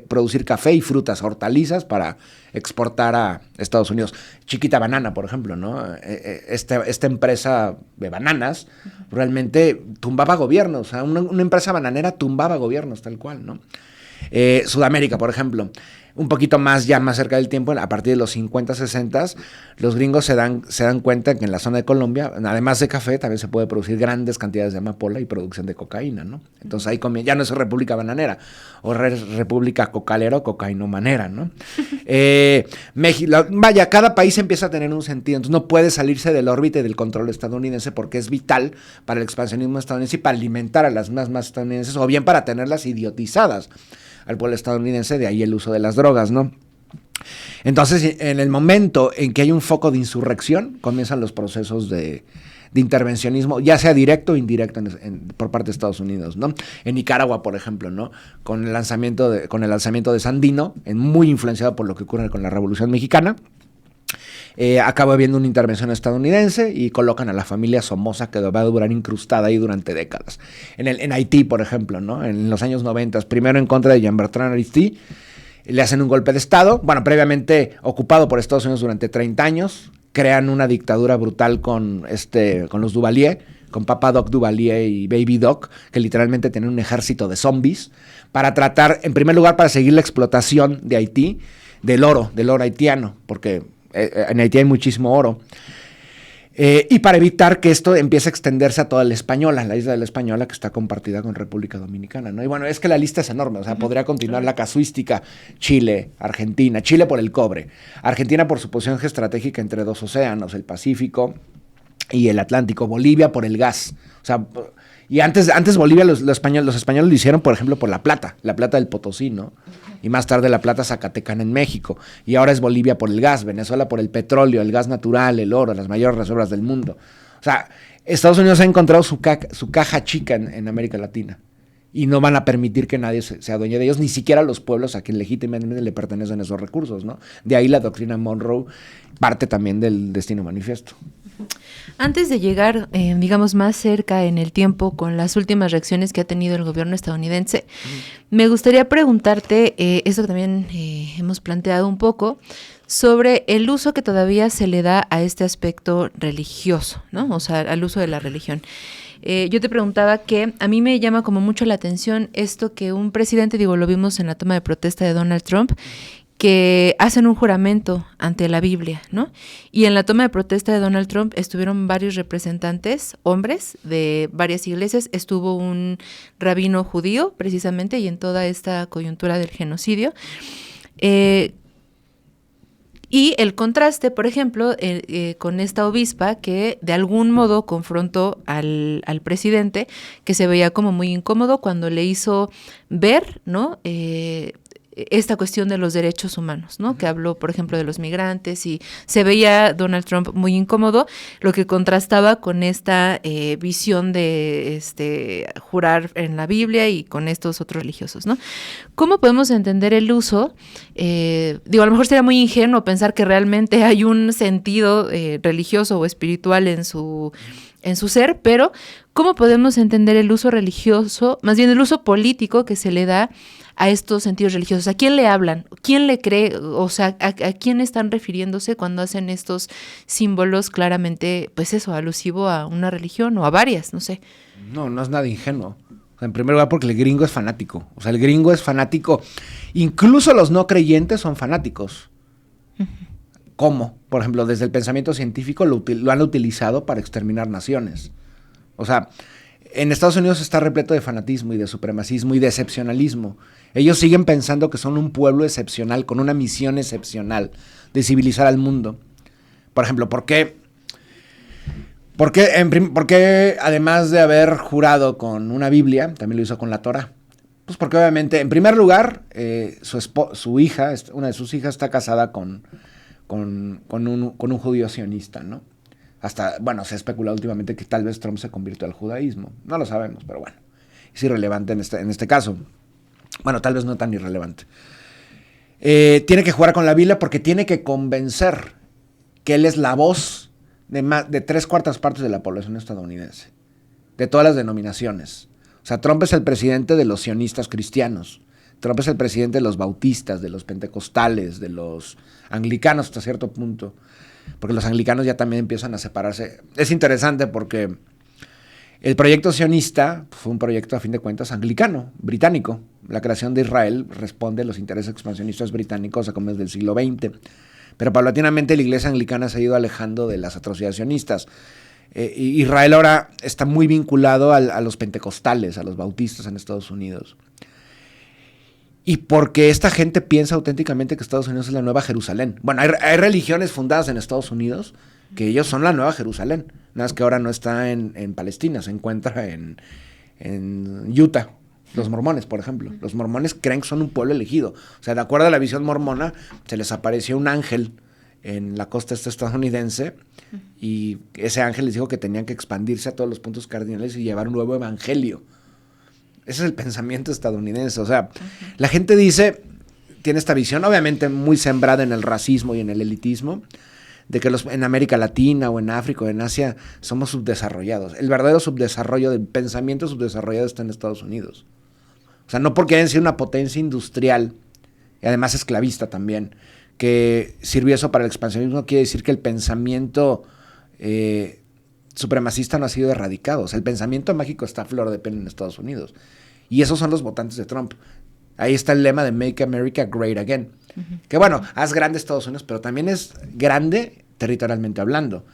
producir café y frutas, hortalizas para exportar a Estados Unidos. Chiquita Banana, por ejemplo, ¿no? Esta empresa de bananas realmente tumbaba gobiernos. O sea, una empresa bananera tumbaba gobiernos, tal cual, ¿no? Sudamérica, por ejemplo, un poquito más cerca del tiempo, a partir de los 50, 60, los gringos se dan cuenta que en la zona de Colombia, además de café, también se puede producir grandes cantidades de amapola y producción de cocaína, ¿no? Entonces ahí ya no es república bananera, o república cocalera o cocainomanera, ¿no? México, cada país empieza a tener un sentido, entonces no puede salirse del órbita y del control estadounidense porque es vital para el expansionismo estadounidense y para alimentar a las más estadounidenses, o bien para tenerlas idiotizadas al pueblo estadounidense, de ahí el uso de las drogas, ¿no? Entonces, en el momento en que hay un foco de insurrección, comienzan los procesos de intervencionismo, ya sea directo o indirecto por parte de Estados Unidos, ¿no? En Nicaragua, por ejemplo, ¿no? Con el lanzamiento de Sandino, muy influenciado por lo que ocurre con la Revolución Mexicana, acaba habiendo una intervención estadounidense y colocan a la familia Somoza, que va a durar incrustada ahí durante décadas. En Haití, por ejemplo, ¿no? En los años 90, primero en contra de Jean-Bertrand Aristide, le hacen un golpe de Estado, previamente ocupado por Estados Unidos durante 30 años, crean una dictadura brutal con los Duvalier, con Papa Doc Duvalier y Baby Doc, que literalmente tienen un ejército de zombies, para tratar, en primer lugar, para seguir la explotación de Haití, del oro haitiano, porque en Haití hay muchísimo oro, y para evitar que esto empiece a extenderse a toda la Española, la isla de la Española, que está compartida con República Dominicana, ¿no? Y es que la lista es enorme, o sea, podría continuar la casuística: Chile, Argentina, Chile por el cobre, Argentina por su posición estratégica entre dos océanos, el Pacífico y el Atlántico, Bolivia por el gas, o sea, y antes Bolivia los españoles lo hicieron, por ejemplo, por la plata del Potosí, ¿no? Y más tarde la plata zacatecana en México, y ahora es Bolivia por el gas, Venezuela por el petróleo, el gas natural, el oro, las mayores reservas del mundo. O sea, Estados Unidos ha encontrado su caja chica en América Latina, y no van a permitir que nadie se adueñe de ellos, ni siquiera los pueblos a quien legítimamente le pertenecen esos recursos, ¿no? De ahí la doctrina Monroe, parte también del Destino Manifiesto. Antes de llegar, digamos, más cerca en el tiempo con las últimas reacciones que ha tenido el gobierno estadounidense, me gustaría preguntarte, eso que también hemos planteado un poco, sobre el uso que todavía se le da a este aspecto religioso, ¿no? O sea, al uso de la religión. Yo te preguntaba que a mí me llama como mucho la atención esto que un presidente, lo vimos en la toma de protesta de Donald Trump, que hacen un juramento ante la Biblia, ¿no? Y en la toma de protesta de Donald Trump estuvieron varios representantes, hombres de varias iglesias, estuvo un rabino judío, precisamente, y en toda esta coyuntura del genocidio. Y el contraste, por ejemplo, con esta obispa que de algún modo confrontó al presidente, que se veía como muy incómodo cuando le hizo ver, ¿no?, esta cuestión de los derechos humanos, ¿no? Que habló, por ejemplo, de los migrantes, y se veía Donald Trump muy incómodo, lo que contrastaba con esta visión de jurar en la Biblia y con estos otros religiosos, ¿no? ¿Cómo podemos entender el uso? A lo mejor sería muy ingenuo pensar que realmente hay un sentido religioso o espiritual en su ser, pero ¿cómo podemos entender el uso religioso, más bien el uso político que se le da a estos sentidos religiosos? ¿A quién le hablan? ¿Quién le cree? O sea, ¿a quién están refiriéndose cuando hacen estos símbolos claramente, pues eso, alusivo a una religión o a varias? No sé. No es nada ingenuo. O sea, en primer lugar, porque el gringo es fanático. O sea, el gringo es fanático. Incluso los no creyentes son fanáticos. Uh-huh. ¿Cómo? Por ejemplo, desde el pensamiento científico lo han utilizado para exterminar naciones. O sea, en Estados Unidos está repleto de fanatismo y de supremacismo y de excepcionalismo. Ellos siguen pensando que son un pueblo excepcional, con una misión excepcional de civilizar al mundo. Por ejemplo, ¿por qué Porque además de haber jurado con una Biblia, también lo hizo con la Torá? Pues porque obviamente, en primer lugar, su hija, una de sus hijas está casada con un judío sionista, ¿no? Hasta, bueno, se ha especulado últimamente que tal vez Trump se convirtió al judaísmo. No lo sabemos, pero bueno, es irrelevante en este caso. Bueno, tal vez no tan irrelevante. Tiene que jugar con la Biblia porque tiene que convencer que él es la voz de 3/4 partes de la población estadounidense, de todas las denominaciones. O sea, Trump es el presidente de los sionistas cristianos. Trump es el presidente de los bautistas, de los pentecostales, de los anglicanos hasta cierto punto. Porque los anglicanos ya también empiezan a separarse. Es interesante porque el proyecto sionista fue un proyecto, a fin de cuentas, anglicano, británico. La creación de Israel responde a los intereses expansionistas británicos a comienzos del siglo XX. Pero paulatinamente la iglesia anglicana se ha ido alejando de las atrocidades sionistas. Israel ahora está muy vinculado a los pentecostales, a los bautistas en Estados Unidos. Y porque esta gente piensa auténticamente que Estados Unidos es la Nueva Jerusalén. Bueno, hay religiones fundadas en Estados Unidos que ellos son la Nueva Jerusalén. Nada más que ahora no está en Palestina, se encuentra en Utah. Los mormones, por ejemplo. Los mormones creen que son un pueblo elegido. O sea, de acuerdo a la visión mormona, se les apareció un ángel en la costa estadounidense y ese ángel les dijo que tenían que expandirse a todos los puntos cardinales y llevar un nuevo evangelio. Ese es el pensamiento estadounidense. O sea, la gente tiene esta visión, obviamente muy sembrada en el racismo y en el elitismo, de que en América Latina o en África o en Asia somos subdesarrollados. El verdadero subdesarrollo del pensamiento subdesarrollado está en Estados Unidos. O sea, no porque hayan sido una potencia industrial, y además esclavista también, que sirvió eso para el expansionismo, quiere decir que el pensamiento supremacista no ha sido erradicado. O sea, el pensamiento mágico está a flor de piel en Estados Unidos. Y esos son los votantes de Trump. Ahí está el lema de Make America Great Again. Que bueno, haz grande Estados Unidos, pero también es grande territorialmente hablando.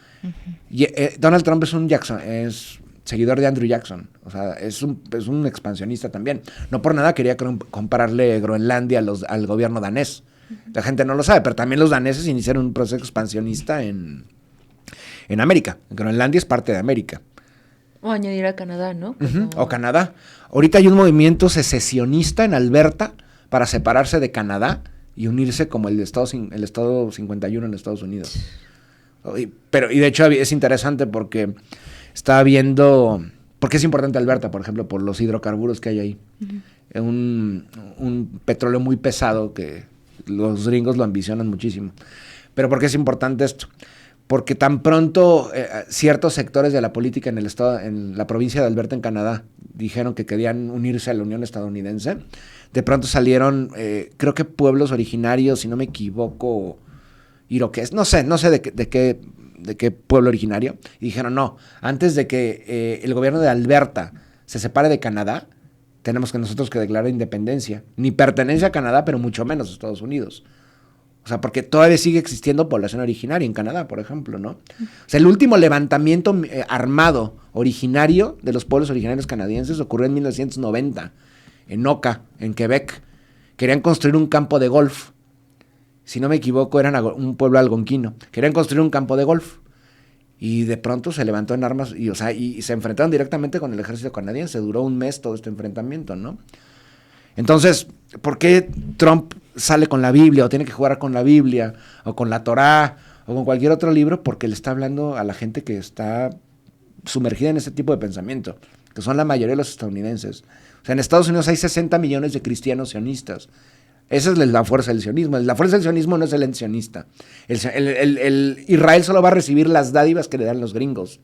Y Donald Trump es seguidor de Andrew Jackson. O sea, es un expansionista también. No por nada quería compararle Groenlandia al gobierno danés. La gente no lo sabe, pero también los daneses iniciaron un proceso expansionista en América. Groenlandia es parte de América. O añadir a Canadá, ¿no? O Canadá. Ahorita hay un movimiento secesionista en Alberta para separarse de Canadá y unirse como el estado 51 en Estados Unidos. Y de hecho es interesante porque está viendo... Porque es importante Alberta, por ejemplo, por los hidrocarburos que hay ahí. Un petróleo muy pesado que los gringos lo ambicionan muchísimo. Pero ¿por qué es importante esto? Porque tan pronto ciertos sectores de la política en la provincia de Alberta, en Canadá, dijeron que querían unirse a la Unión Estadounidense, de pronto salieron, creo que pueblos originarios, si no me equivoco, iroqués, no sé de qué pueblo originario, y dijeron, no, antes de que el gobierno de Alberta se separe de Canadá, tenemos que nosotros que declarar independencia, ni pertenencia a Canadá, pero mucho menos a Estados Unidos. O sea, porque todavía sigue existiendo población originaria en Canadá, por ejemplo, ¿no? O sea, el último levantamiento armado originario de los pueblos originarios canadienses ocurrió en 1990, en Oka, en Quebec. Querían construir un campo de golf. Si no me equivoco, eran un pueblo algonquino. Querían construir un campo de golf. Y de pronto se levantó en armas y se enfrentaron directamente con el ejército canadiense. Duró un mes todo este enfrentamiento, ¿no? Entonces, ¿por qué Trump sale con la Biblia o tiene que jugar con la Biblia o con la Torá o con cualquier otro libro? Porque le está hablando a la gente que está sumergida en ese tipo de pensamiento, que son la mayoría de los estadounidenses. O sea, en Estados Unidos hay 60 millones de cristianos sionistas. Esa es la fuerza del sionismo. La fuerza del sionismo no es el sionista. El Israel solo va a recibir las dádivas que le dan los gringos.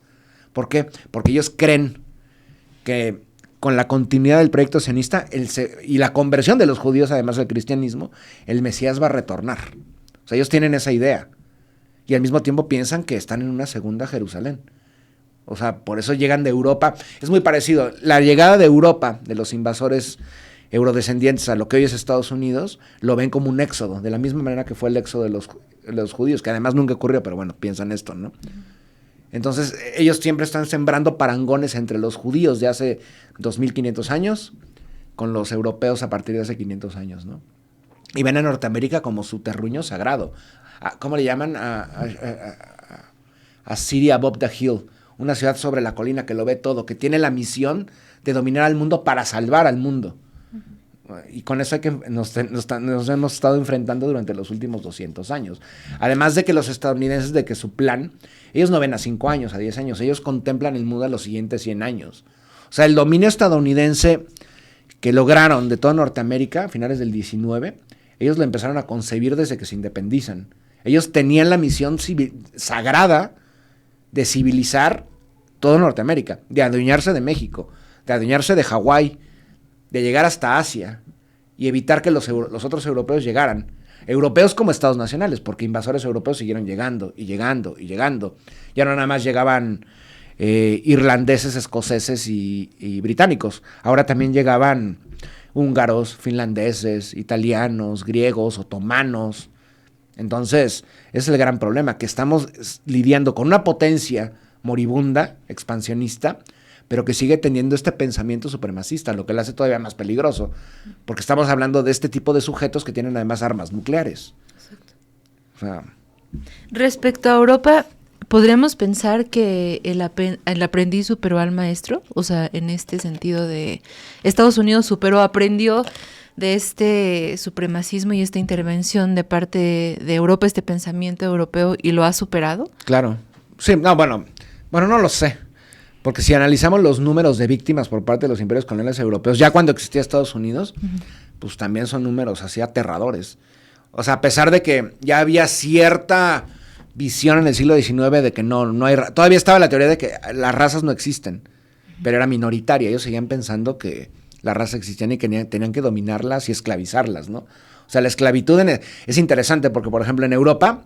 ¿Por qué? Porque ellos creen que con la continuidad del proyecto sionista y la conversión de los judíos, además del cristianismo, el Mesías va a retornar. O sea, ellos tienen esa idea. Y al mismo tiempo piensan que están en una segunda Jerusalén. O sea, por eso llegan de Europa. Es muy parecido. La llegada de Europa, de los invasores eurodescendientes a lo que hoy es Estados Unidos, lo ven como un éxodo, de la misma manera que fue el éxodo de los judíos, que además nunca ocurrió, pero bueno, piensan esto, ¿no? Entonces, ellos siempre están sembrando parangones entre los judíos de hace 2500 años con los europeos a partir de hace 500 años, ¿no? Y ven a Norteamérica como su terruño sagrado. ¿Cómo le llaman? A City Above the Hill, una ciudad sobre la colina que lo ve todo, que tiene la misión de dominar al mundo para salvar al mundo. Y con eso nos hemos estado enfrentando durante los últimos 200 años. Además de que los estadounidenses, de que su plan, ellos no ven a 5 años, a 10 años, ellos contemplan el mundo a los siguientes 100 años. O sea, el dominio estadounidense que lograron de toda Norteamérica a finales del 19, ellos lo empezaron a concebir desde que se independizan. Ellos tenían la misión sagrada de civilizar toda Norteamérica, de adueñarse de México, de adueñarse de Hawái, de llegar hasta Asia y evitar que los otros europeos llegaran. Europeos como estados nacionales, porque invasores europeos siguieron llegando y llegando y llegando. Ya no nada más llegaban irlandeses, escoceses y británicos. Ahora también llegaban húngaros, finlandeses, italianos, griegos, otomanos. Entonces, ese es el gran problema, que estamos lidiando con una potencia moribunda, expansionista, pero que sigue teniendo este pensamiento supremacista, lo que lo hace todavía más peligroso, porque estamos hablando de este tipo de sujetos que tienen además armas nucleares. Exacto. O sea, respecto a Europa, ¿podríamos pensar que el aprendiz superó al maestro? O sea, en este sentido de Estados Unidos aprendió de este supremacismo y esta intervención de parte de Europa, este pensamiento europeo, y lo ha superado. Claro. Sí, no, bueno, no lo sé. Porque si analizamos los números de víctimas por parte de los imperios coloniales europeos, ya cuando existía Estados Unidos, pues también son números así aterradores. O sea, a pesar de que ya había cierta visión en el siglo XIX de que no hay... Todavía estaba la teoría de que las razas no existen, pero era minoritaria. Ellos seguían pensando que las razas existían y que tenían que dominarlas y esclavizarlas, ¿no? O sea, la esclavitud es interesante porque, por ejemplo, en Europa,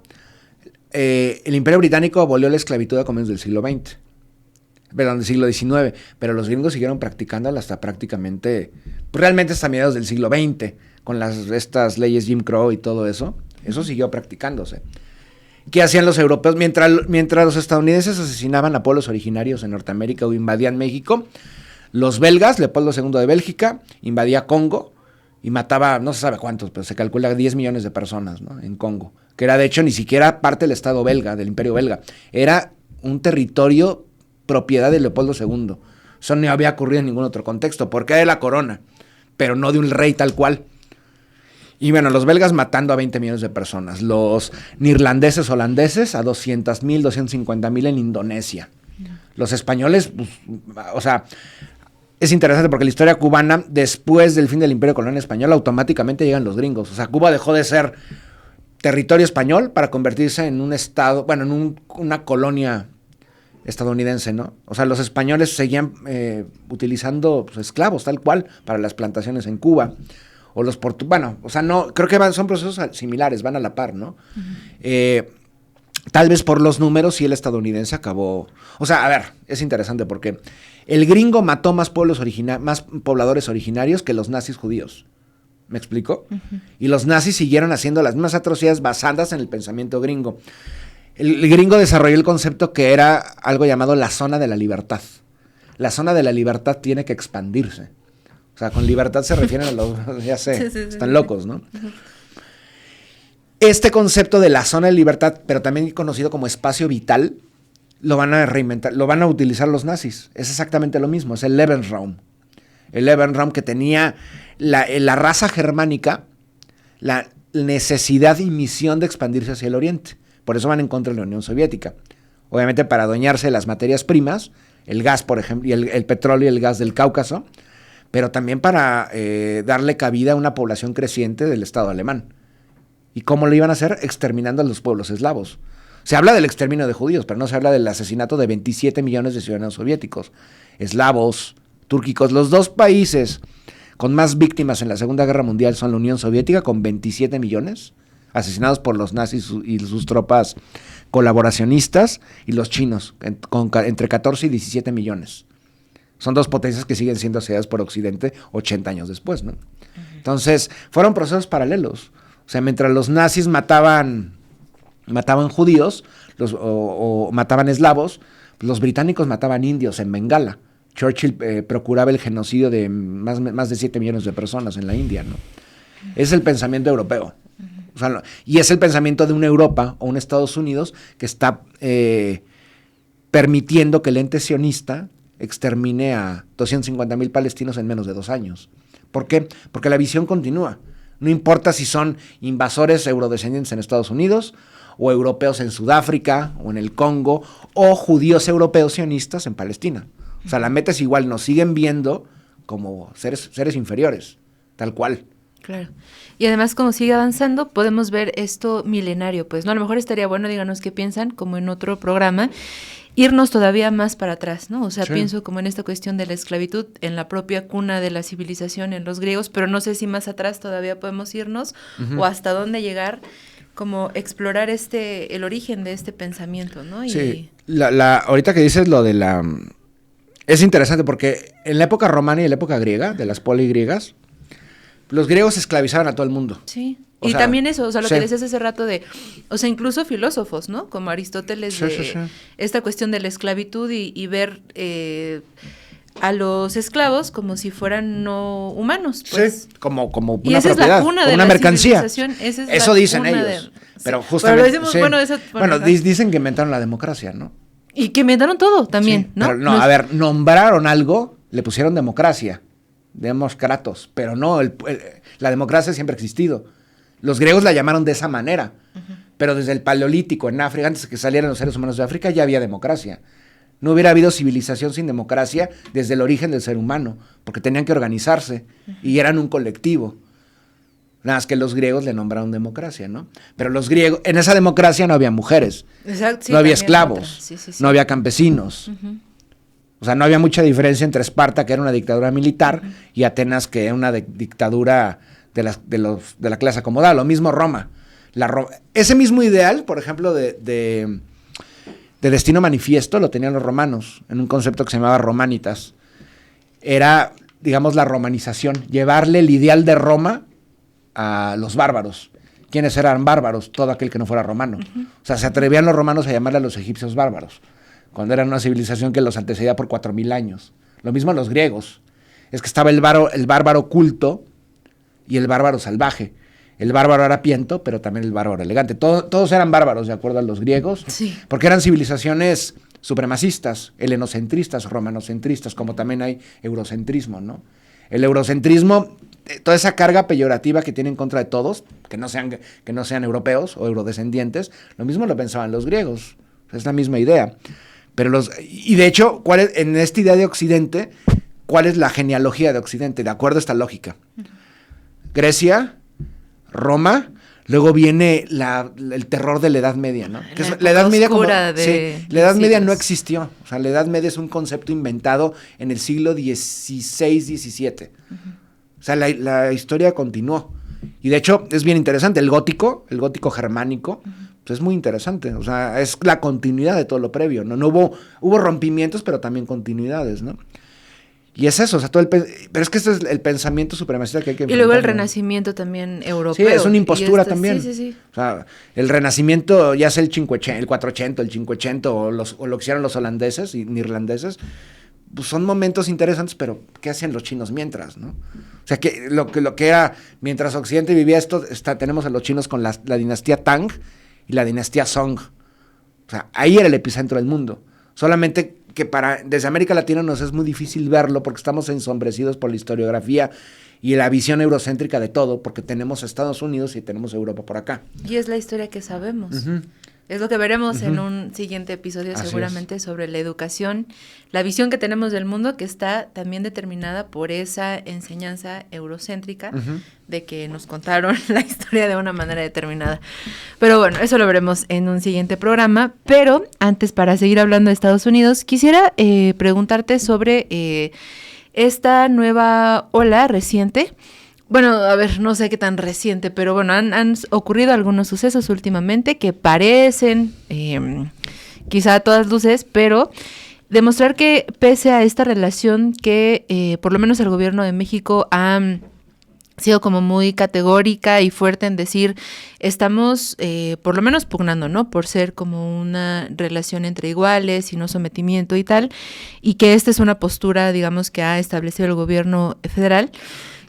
el Imperio Británico abolió la esclavitud a comienzos del siglo XX. Perdón, del siglo XIX, pero los gringos siguieron practicándola hasta prácticamente, pues realmente hasta mediados del siglo XX, con estas leyes Jim Crow y todo eso. Eso siguió practicándose. ¿Qué hacían los europeos? Mientras los estadounidenses asesinaban a pueblos originarios en Norteamérica o invadían México, los belgas, Leopoldo II de Bélgica, invadía Congo y mataba, no se sabe cuántos, pero se calcula 10 millones de personas, ¿no?, en Congo, que era de hecho ni siquiera parte del Estado belga, del Imperio belga, era un territorio propiedad de Leopoldo II. Eso no había ocurrido en ningún otro contexto, porque era de la corona, pero no de un rey tal cual. Y bueno, los belgas matando a 20 millones de personas, los neerlandeses, holandeses a 200,000, 250,000 en Indonesia. Los españoles, pues, o sea, es interesante porque la historia cubana, después del fin del Imperio Colonial Español, automáticamente llegan los gringos. O sea, Cuba dejó de ser territorio español para convertirse en un estado, bueno, en una colonia estadounidense, ¿no? O sea, los españoles seguían utilizando pues, esclavos, tal cual, para las plantaciones en Cuba. O los bueno, o sea, no, creo que son procesos similares, van a la par, ¿no? Tal vez por los números sí el estadounidense acabó. O sea, a ver, es interesante porque el gringo mató más pobladores originarios que los nazis judíos. ¿Me explico? Y los nazis siguieron haciendo las mismas atrocidades basadas en el pensamiento gringo. El gringo desarrolló el concepto que era algo llamado la zona de la libertad. La zona de la libertad tiene que expandirse. O sea, con libertad se refieren a los... ya sé, están locos, ¿no? Este concepto de la zona de libertad, pero también conocido como espacio vital, lo van a reinventar, lo van a utilizar los nazis. Es exactamente lo mismo, es el Lebensraum. El Lebensraum que tenía la raza germánica, la necesidad y misión de expandirse hacia el oriente. Por eso van en contra de la Unión Soviética. Obviamente para adueñarse de las materias primas, el gas, por ejemplo, y el petróleo y el gas del Cáucaso, pero también para darle cabida a una población creciente del Estado alemán. ¿Y cómo lo iban a hacer? Exterminando a los pueblos eslavos. Se habla del exterminio de judíos, pero no se habla del asesinato de 27 millones de ciudadanos soviéticos, eslavos, túrquicos. Los dos países con más víctimas en la Segunda Guerra Mundial son la Unión Soviética, con 27 millones, asesinados por los nazis y sus tropas colaboracionistas, y los chinos, con entre 14 y 17 millones. Son dos potencias que siguen siendo asediadas por Occidente 80 años después, ¿no? Entonces, fueron procesos paralelos. O sea, mientras los nazis mataban judíos o mataban eslavos, los británicos mataban indios en Bengala. Churchill procuraba el genocidio de más de 7 millones de personas en la India, ¿no? Es el pensamiento europeo. O sea, y es el pensamiento de una Europa o un Estados Unidos que está permitiendo que el ente sionista extermine a 250,000 palestinos en menos de 2 años. ¿Por qué? Porque la visión continúa. No importa si son invasores eurodescendientes en Estados Unidos, o europeos en Sudáfrica, o en el Congo, o judíos europeos sionistas en Palestina. O sea, la meta es igual, nos siguen viendo como seres inferiores, tal cual. Claro. Y además, como sigue avanzando, podemos ver esto milenario, pues, ¿no? A lo mejor estaría bueno, díganos qué piensan, como en otro programa, irnos todavía más para atrás, ¿no? O sea, pienso como en esta cuestión de la esclavitud en la propia cuna de la civilización en los griegos, pero no sé si más atrás todavía podemos irnos o hasta dónde llegar, como explorar el origen de este pensamiento, ¿no? Y sí, ahorita que dices lo de la... Es interesante porque en la época romana y en la época griega, de las poligriegas, los griegos esclavizaban a todo el mundo. Sí. Y también eso, o sea, lo que decías hace rato o sea, incluso filósofos, ¿no? Como Aristóteles, esta cuestión de la esclavitud y ver a los esclavos como si fueran no humanos, pues. Sí, como una y esa propiedad, es la cuna como de una la mercancía. Eso dicen ellos. Pero justamente, dicen que inventaron la democracia, ¿no? Y que inventaron todo también, ¿no? Pero a ver, nombraron algo, le pusieron democracia, demoscratos, pero no, la democracia siempre ha existido. Los griegos la llamaron de esa manera, pero desde el Paleolítico en África, antes de que salieran los seres humanos de África, ya había democracia. No hubiera habido civilización sin democracia desde el origen del ser humano, porque tenían que organizarse y eran un colectivo. Nada más que los griegos le nombraron democracia, ¿no? Pero los griegos, en esa democracia no había mujeres, no había esclavos, no había campesinos. O sea, no había mucha diferencia entre Esparta, que era una dictadura militar, y Atenas, que era una dictadura de la clase acomodada. Lo mismo Roma. Ese mismo ideal, por ejemplo, de destino manifiesto, lo tenían los romanos, en un concepto que se llamaba romanitas. Era, digamos, la romanización, llevarle el ideal de Roma a los bárbaros. ¿Quiénes eran bárbaros? Todo aquel que no fuera romano. O sea, se atrevían los romanos a llamarle a los egipcios bárbaros, cuando eran una civilización que los antecedía por 4,000 años. Lo mismo los griegos. Es que estaba el bárbaro culto y el bárbaro salvaje. El bárbaro harapiento, pero también el bárbaro elegante. Todos eran bárbaros, de acuerdo a los griegos, porque eran civilizaciones supremacistas, helenocentristas, romanocentristas, como también hay eurocentrismo, ¿no? El eurocentrismo, toda esa carga peyorativa que tiene en contra de todos, que no sean europeos o eurodescendientes, lo mismo lo pensaban los griegos. Es la misma idea. Y de hecho, en esta idea de Occidente, ¿cuál es la genealogía de Occidente? De acuerdo a esta lógica. Grecia, Roma, luego viene el terror de la Edad Media, ¿no? Que es la Edad Media la Edad Media no existió. O sea, la Edad Media es un concepto inventado en el siglo XVI, XVII. O sea, la historia continuó. Y de hecho, es bien interesante. El gótico germánico, pues es muy interesante. O sea, es la continuidad de todo lo previo, ¿no? No hubo rompimientos, pero también continuidades, ¿no? Y es eso, o sea, pero es que este es el pensamiento supremacista que hay que enfrentar. Y luego el renacimiento también europeo. Sí, es una impostura también. Sí. O sea, el renacimiento, ya sea el 400, el 500, o lo que hicieron los holandeses y neerlandeses, pues son momentos interesantes, pero ¿qué hacían los chinos mientras, no? O sea, que lo que era, mientras Occidente vivía esto, tenemos a los chinos con la dinastía Tang y la dinastía Song. O sea, ahí era el epicentro del mundo. Solamente que desde América Latina nos es muy difícil verlo porque estamos ensombrecidos por la historiografía y la visión eurocéntrica de todo, porque tenemos Estados Unidos y tenemos Europa por acá. Y es la historia que sabemos. Es lo que veremos en un siguiente episodio, seguramente, sobre la educación, la visión que tenemos del mundo, que está también determinada por esa enseñanza eurocéntrica de que nos contaron la historia de una manera determinada. Pero bueno, eso lo veremos en un siguiente programa. Pero antes, para seguir hablando de Estados Unidos, quisiera preguntarte sobre esta nueva ola reciente. Bueno, a ver, no sé qué tan reciente, pero bueno, han ocurrido algunos sucesos últimamente que parecen, quizá a todas luces, pero demostrar que pese a esta relación que por lo menos el gobierno de México ha sido como muy categórica y fuerte en decir, estamos por lo menos pugnando, ¿no? Por ser como una relación entre iguales y no sometimiento y tal, y que esta es una postura, digamos, que ha establecido el gobierno federal.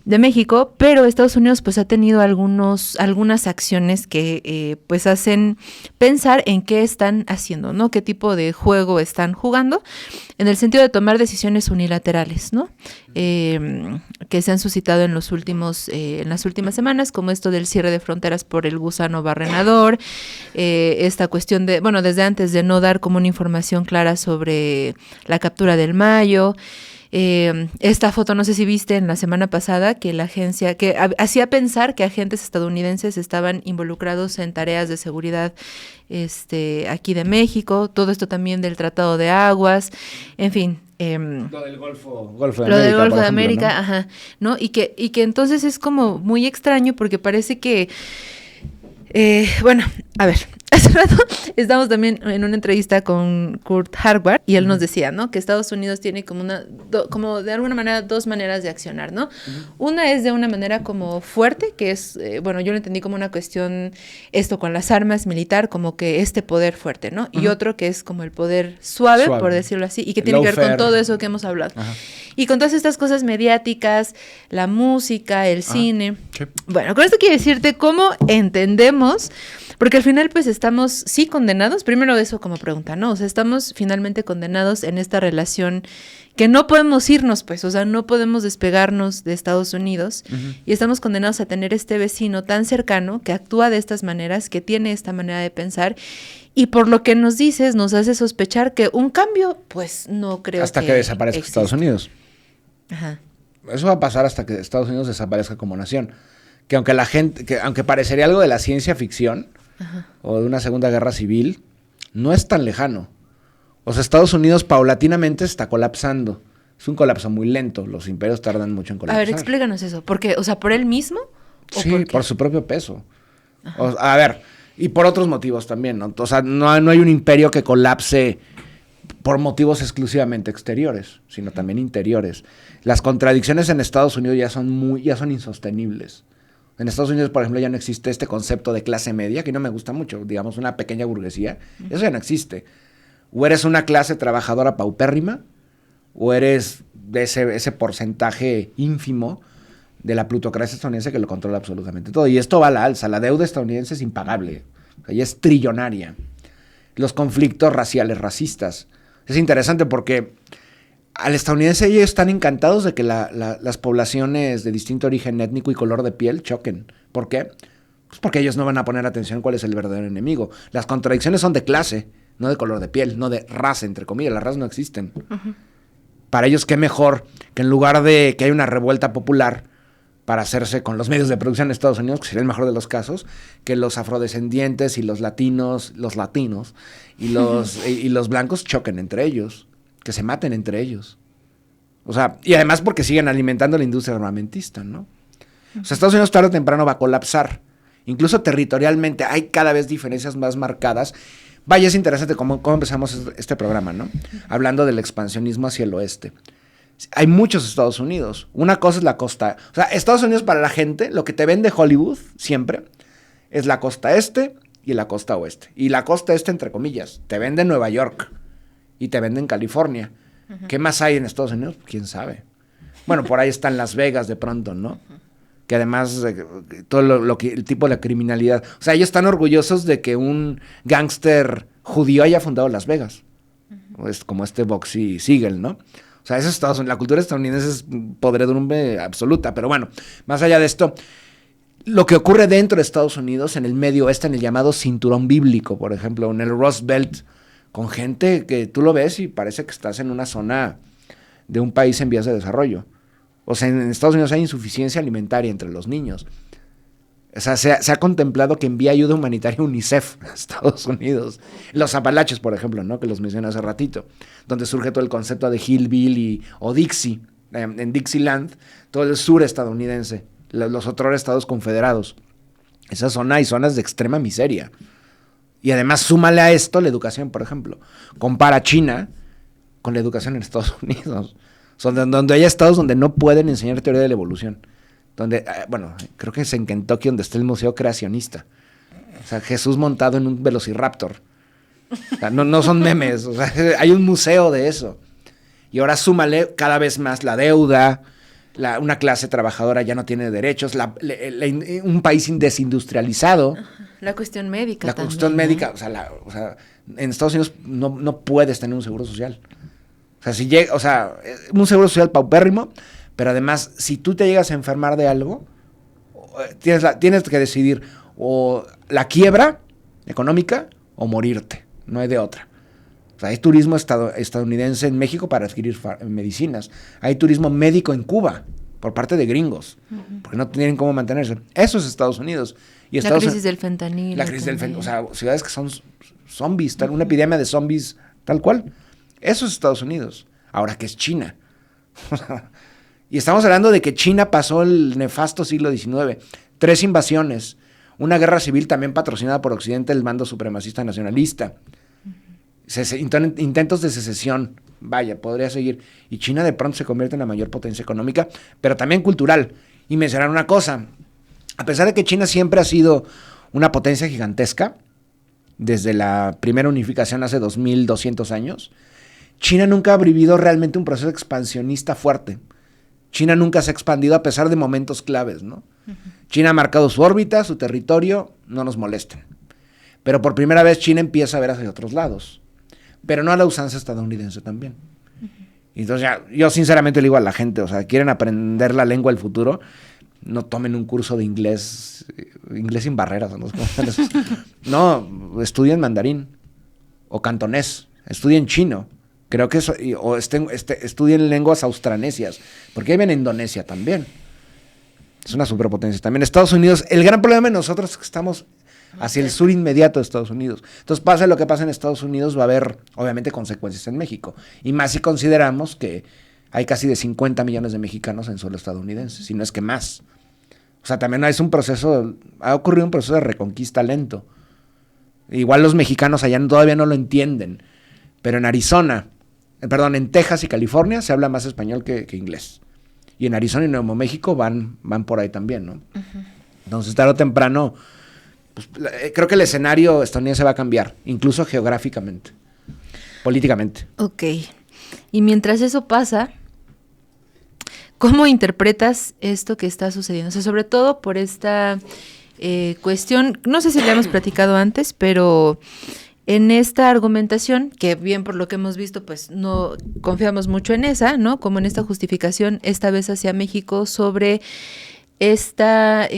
de México, pero Estados Unidos pues ha tenido algunas acciones que pues hacen pensar en qué están haciendo, ¿no? Qué tipo de juego están jugando, en el sentido de tomar decisiones unilaterales, ¿no? Que se han suscitado en las últimas semanas, como esto del cierre de fronteras por el gusano barrenador, esta cuestión de, bueno, desde antes de no dar como una información clara sobre la captura del Mayo. Esta foto, no sé si viste en la semana pasada, que la agencia, que hacía pensar que agentes estadounidenses estaban involucrados en tareas de seguridad aquí de México, todo esto también del Tratado de Aguas, en fin. Lo del Golfo de América. Lo del Golfo de ejemplo, América, ¿no? ajá, ¿no? Y que entonces es como muy extraño porque parece que, bueno, a ver, hace rato estamos también en una entrevista con Kurt Harvard y él nos decía, ¿no? Que Estados Unidos tiene como de alguna manera dos maneras de accionar, ¿no? Una es de una manera como fuerte, que es, bueno, yo lo entendí como una cuestión, esto con las armas militar, como que este poder fuerte, ¿no? Y otro que es como el poder suave, por decirlo así, y que tiene que ver con todo eso que hemos hablado. Ajá. Y con todas estas cosas mediáticas, la música, el cine. Sí. Bueno, con esto quiero decirte cómo entendemos, porque al final pues estamos sí condenados, primero eso como pregunta, ¿no? O sea, estamos finalmente condenados en esta relación que no podemos irnos, pues, o sea, no podemos despegarnos de Estados Unidos y estamos condenados a tener este vecino tan cercano que actúa de estas maneras, que tiene esta manera de pensar y por lo que nos dices nos hace sospechar que un cambio, pues, no creo hasta que desaparezca existe. Estados Unidos. Ajá. Eso va a pasar hasta que Estados Unidos desaparezca como nación. Que aunque aunque parecería algo de la ciencia ficción, ajá, o de una segunda guerra civil, no es tan lejano. O sea, Estados Unidos paulatinamente está colapsando. Es un colapso muy lento. Los imperios tardan mucho en colapsar. A ver, explícanos eso. ¿Por qué? O sea, ¿por él mismo? Sí, por su propio peso. A ver, y por otros motivos también, ¿no? O sea, no hay un imperio que colapse por motivos exclusivamente exteriores, sino también interiores. Las contradicciones en Estados Unidos ya son insostenibles. En Estados Unidos, por ejemplo, ya no existe este concepto de clase media, que no me gusta mucho, digamos, una pequeña burguesía. Eso ya no existe. O eres una clase trabajadora paupérrima, o eres de ese porcentaje ínfimo de la plutocracia estadounidense que lo controla absolutamente todo. Y esto va a la alza. La deuda estadounidense es impagable. O sea, ya es trillonaria. Los conflictos raciales, racistas. Es interesante porque al estadounidense ellos están encantados de que las poblaciones de distinto origen étnico y color de piel choquen. ¿Por qué? Pues porque ellos no van a poner atención cuál es el verdadero enemigo. Las contradicciones son de clase, no de color de piel, no de raza, entre comillas. Las razas no existen. Para ellos, qué mejor que en lugar de que haya una revuelta popular para hacerse con los medios de producción de Estados Unidos, que sería el mejor de los casos, que los afrodescendientes y los latinos y los blancos choquen entre ellos, que se maten entre ellos. O sea, y además porque siguen alimentando la industria armamentista, ¿no? O sea, Estados Unidos tarde o temprano va a colapsar. Incluso territorialmente hay cada vez diferencias más marcadas. Vaya, es interesante cómo empezamos este programa, ¿no? Hablando del expansionismo hacia el oeste. Hay muchos Estados Unidos. Una cosa es la costa. O sea, Estados Unidos para la gente, lo que te vende Hollywood siempre es la costa este y la costa oeste. Y la costa este, entre comillas, te vende Nueva York y te venden California. ¿Qué más hay en Estados Unidos? ¿Quién sabe? Bueno, por ahí están Las Vegas de pronto, ¿no? Que además todo el tipo de la criminalidad. O sea, ellos están orgullosos de que un gángster judío haya fundado Las Vegas. Es como Boxy Siegel, ¿no? O sea, eso es Estados Unidos. La cultura estadounidense es podredumbre absoluta. Pero bueno, más allá de esto, lo que ocurre dentro de Estados Unidos, en el medio oeste, en el llamado cinturón bíblico, por ejemplo, en el Rust Belt, con gente que tú lo ves y parece que estás en una zona de un país en vías de desarrollo. O sea, en Estados Unidos hay insuficiencia alimentaria entre los niños. O sea, se ha contemplado que envía ayuda humanitaria UNICEF a Estados Unidos. Los Apalaches, por ejemplo, ¿no? Que los mencioné hace ratito, donde surge todo el concepto de Hillbilly o Dixie, en Dixieland, todo el sur estadounidense, los otros estados confederados. Esa zona hay zonas de extrema miseria. Y además súmale a esto la educación, por ejemplo. Compara China con la educación en Estados Unidos. Donde hay estados donde no pueden enseñar teoría de la evolución. Donde, bueno, creo que es en Kentucky donde está el Museo Creacionista. O sea, Jesús montado en un velociraptor. O sea, no son memes. O sea, hay un museo de eso. Y ahora súmale cada vez más la deuda, una clase trabajadora ya no tiene derechos, un país desindustrializado. La cuestión médica La también, cuestión ¿no? médica, o sea, en Estados Unidos no puedes tener un seguro social. O sea, si llega, un seguro social paupérrimo, pero además, si tú te llegas a enfermar de algo, tienes que decidir o la quiebra económica o morirte. No hay de otra. O sea, hay turismo estadounidense en México para adquirir medicinas. Hay turismo médico en Cuba por parte de gringos, porque no tienen cómo mantenerse. Eso es Estados Unidos. Y La crisis del fentanilo. La crisis del fentanilo. O sea, ciudades que son zombies, una epidemia de zombies tal cual. Eso es Estados Unidos. Ahora, ¿qué es China? Y estamos hablando de que China pasó el nefasto siglo XIX. 3 invasiones. Una guerra civil también patrocinada por Occidente, el bando supremacista nacionalista. Intentos de secesión. Vaya, podría seguir. Y China de pronto se convierte en la mayor potencia económica, pero también cultural. Y mencionar una cosa. A pesar de que China siempre ha sido una potencia gigantesca, desde la primera unificación hace 2200 años, China nunca ha vivido realmente un proceso expansionista fuerte. China nunca se ha expandido a pesar de momentos claves, ¿no? China ha marcado su órbita, su territorio, no nos molesten. Pero por primera vez China empieza a ver hacia otros lados. Pero no a la usanza estadounidense también. Entonces yo sinceramente le digo a la gente, o sea, quieren aprender la lengua del futuro, no tomen un curso de inglés sin barreras. No, estudien mandarín o cantonés, estudien chino. Creo que eso, o estudien lenguas austronesias, porque ahí viene Indonesia también. Es una superpotencia. También Estados Unidos, el gran problema de nosotros es que estamos hacia el sur inmediato de Estados Unidos. Entonces, pase lo que pase en Estados Unidos, va a haber, obviamente, consecuencias en México. Y más si consideramos que hay casi de 50 millones de mexicanos en suelo estadounidense, si no es que más. O sea, también ha ocurrido un proceso de reconquista lento. Igual los mexicanos allá todavía no lo entienden, pero en Texas y California se habla más español que inglés. Y en Arizona y Nuevo México van por ahí también, ¿no? Entonces, tarde o temprano, pues, creo que el escenario estadounidense va a cambiar, incluso geográficamente, políticamente. Ok. Y mientras eso pasa, ¿cómo interpretas esto que está sucediendo? O sea, sobre todo por esta cuestión, no sé si le hemos platicado antes, pero en esta argumentación, que bien por lo que hemos visto, pues no confiamos mucho en esa, ¿no? Como en esta justificación, esta vez hacia México, sobre esta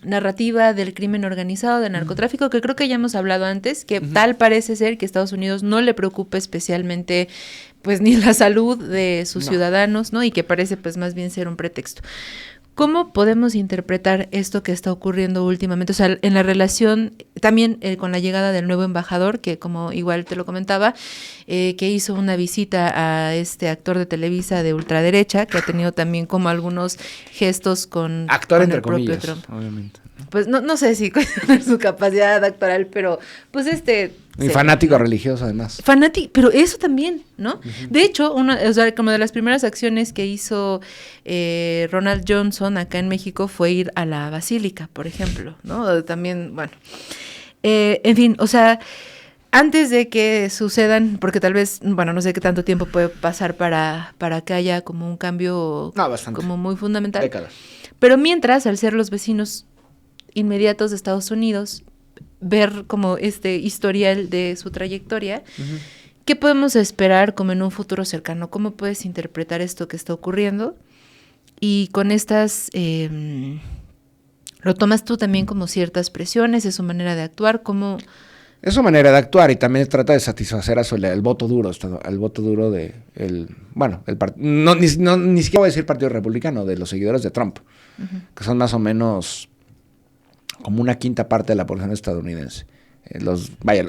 narrativa del crimen organizado, del narcotráfico, que creo que ya hemos hablado antes, que tal parece ser que a Estados Unidos no le preocupa especialmente pues ni la salud de sus ciudadanos, ¿no? Y que parece pues más bien ser un pretexto. ¿Cómo podemos interpretar esto que está ocurriendo últimamente? O sea, en la relación también con la llegada del nuevo embajador, que como igual te lo comentaba, que hizo una visita a este actor de Televisa de ultraderecha, que ha tenido también como algunos gestos con entre el propio comillas, Trump. Obviamente. Pues no sé si cuestionar su capacidad actoral, pero pues Y fanático religioso además. Pero eso también, ¿no? De hecho, como de las primeras acciones que hizo Ronald Johnson acá en México fue ir a la basílica, por ejemplo, ¿no? También, bueno. En fin, o sea, antes de que sucedan, porque tal vez, bueno, no sé qué tanto tiempo puede pasar para que haya como un cambio como muy fundamental. Décadas. Pero mientras, al ser los vecinos inmediatos de Estados Unidos, ver como este historial de su trayectoria, ¿qué podemos esperar como en un futuro cercano? ¿Cómo puedes interpretar esto que está ocurriendo? Y con estas, ¿lo tomas tú también como ciertas presiones? ¿Es su manera de actuar? ¿Cómo? Es su manera de actuar y también trata de satisfacer al voto duro, al voto duro de ni siquiera voy a decir Partido Republicano, de los seguidores de Trump, que son más o menos como una quinta parte de la población estadounidense.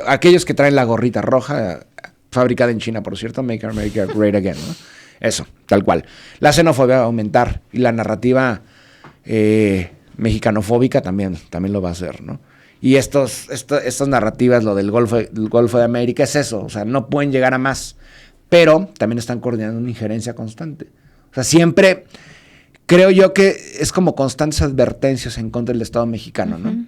Aquellos que traen la gorrita roja, fabricada en China, por cierto, Make America Great Again, ¿no? Eso, tal cual. La xenofobia va a aumentar y la narrativa mexicanofóbica también lo va a hacer, ¿no? Y estas narrativas, lo del Golfo de América, es eso, o sea, no pueden llegar a más, pero también están coordinando una injerencia constante. O sea, siempre creo yo que es como constantes advertencias en contra del Estado mexicano, ¿no?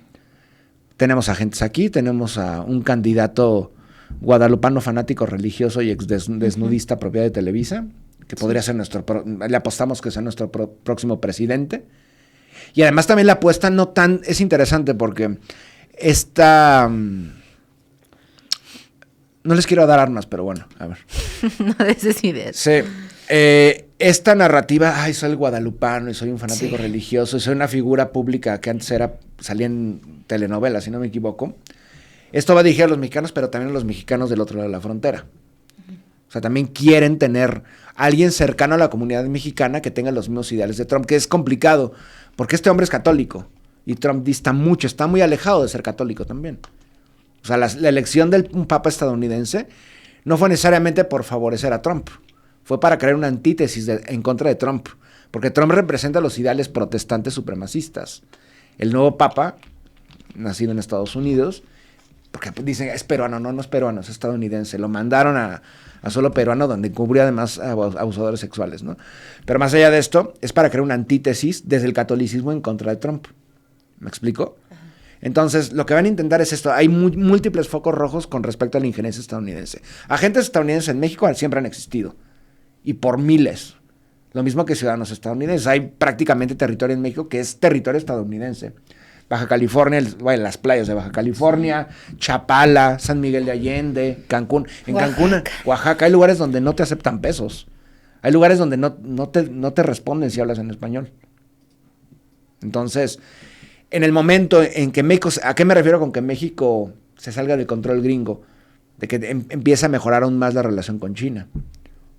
Tenemos agentes aquí, tenemos a un candidato guadalupano fanático religioso y ex desnudista propiedad de Televisa, que podría ser le apostamos que sea nuestro próximo presidente. Y además también la apuesta es interesante porque no les quiero dar armas, pero bueno, a ver. No des ideas. Sí. Esta narrativa, soy el guadalupano y soy un fanático religioso y soy una figura pública que antes salía en telenovelas, si no me equivoco. Esto va dirigido a los mexicanos, pero también a los mexicanos del otro lado de la frontera. O sea, también quieren tener a alguien cercano a la comunidad mexicana que tenga los mismos ideales de Trump, que es complicado, porque este hombre es católico y Trump dista mucho, está muy alejado de ser católico también. O sea, la elección de un papa estadounidense no fue necesariamente por favorecer a Trump, fue para crear una antítesis en contra de Trump, porque Trump representa los ideales protestantes supremacistas. El nuevo papa, nacido en Estados Unidos, porque dicen, es peruano, no es peruano, es estadounidense, lo mandaron a solo peruano, donde cubría además abusadores sexuales, ¿no? Pero más allá de esto, es para crear una antítesis desde el catolicismo en contra de Trump. ¿Me explico? Entonces, lo que van a intentar es esto. Hay múltiples focos rojos con respecto a la injerencia estadounidense. Agentes estadounidenses en México siempre han existido. Y por miles. Lo mismo que ciudadanos estadounidenses. Hay prácticamente territorio en México que es territorio estadounidense. Baja California, las playas de Baja California, Chapala, San Miguel de Allende, Cancún. En Cancún, Oaxaca, hay lugares donde no te aceptan pesos. Hay lugares donde no te responden si hablas en español. Entonces, en el momento en que México, ¿a qué me refiero con que México se salga del control gringo? De que empieza a mejorar aún más la relación con China.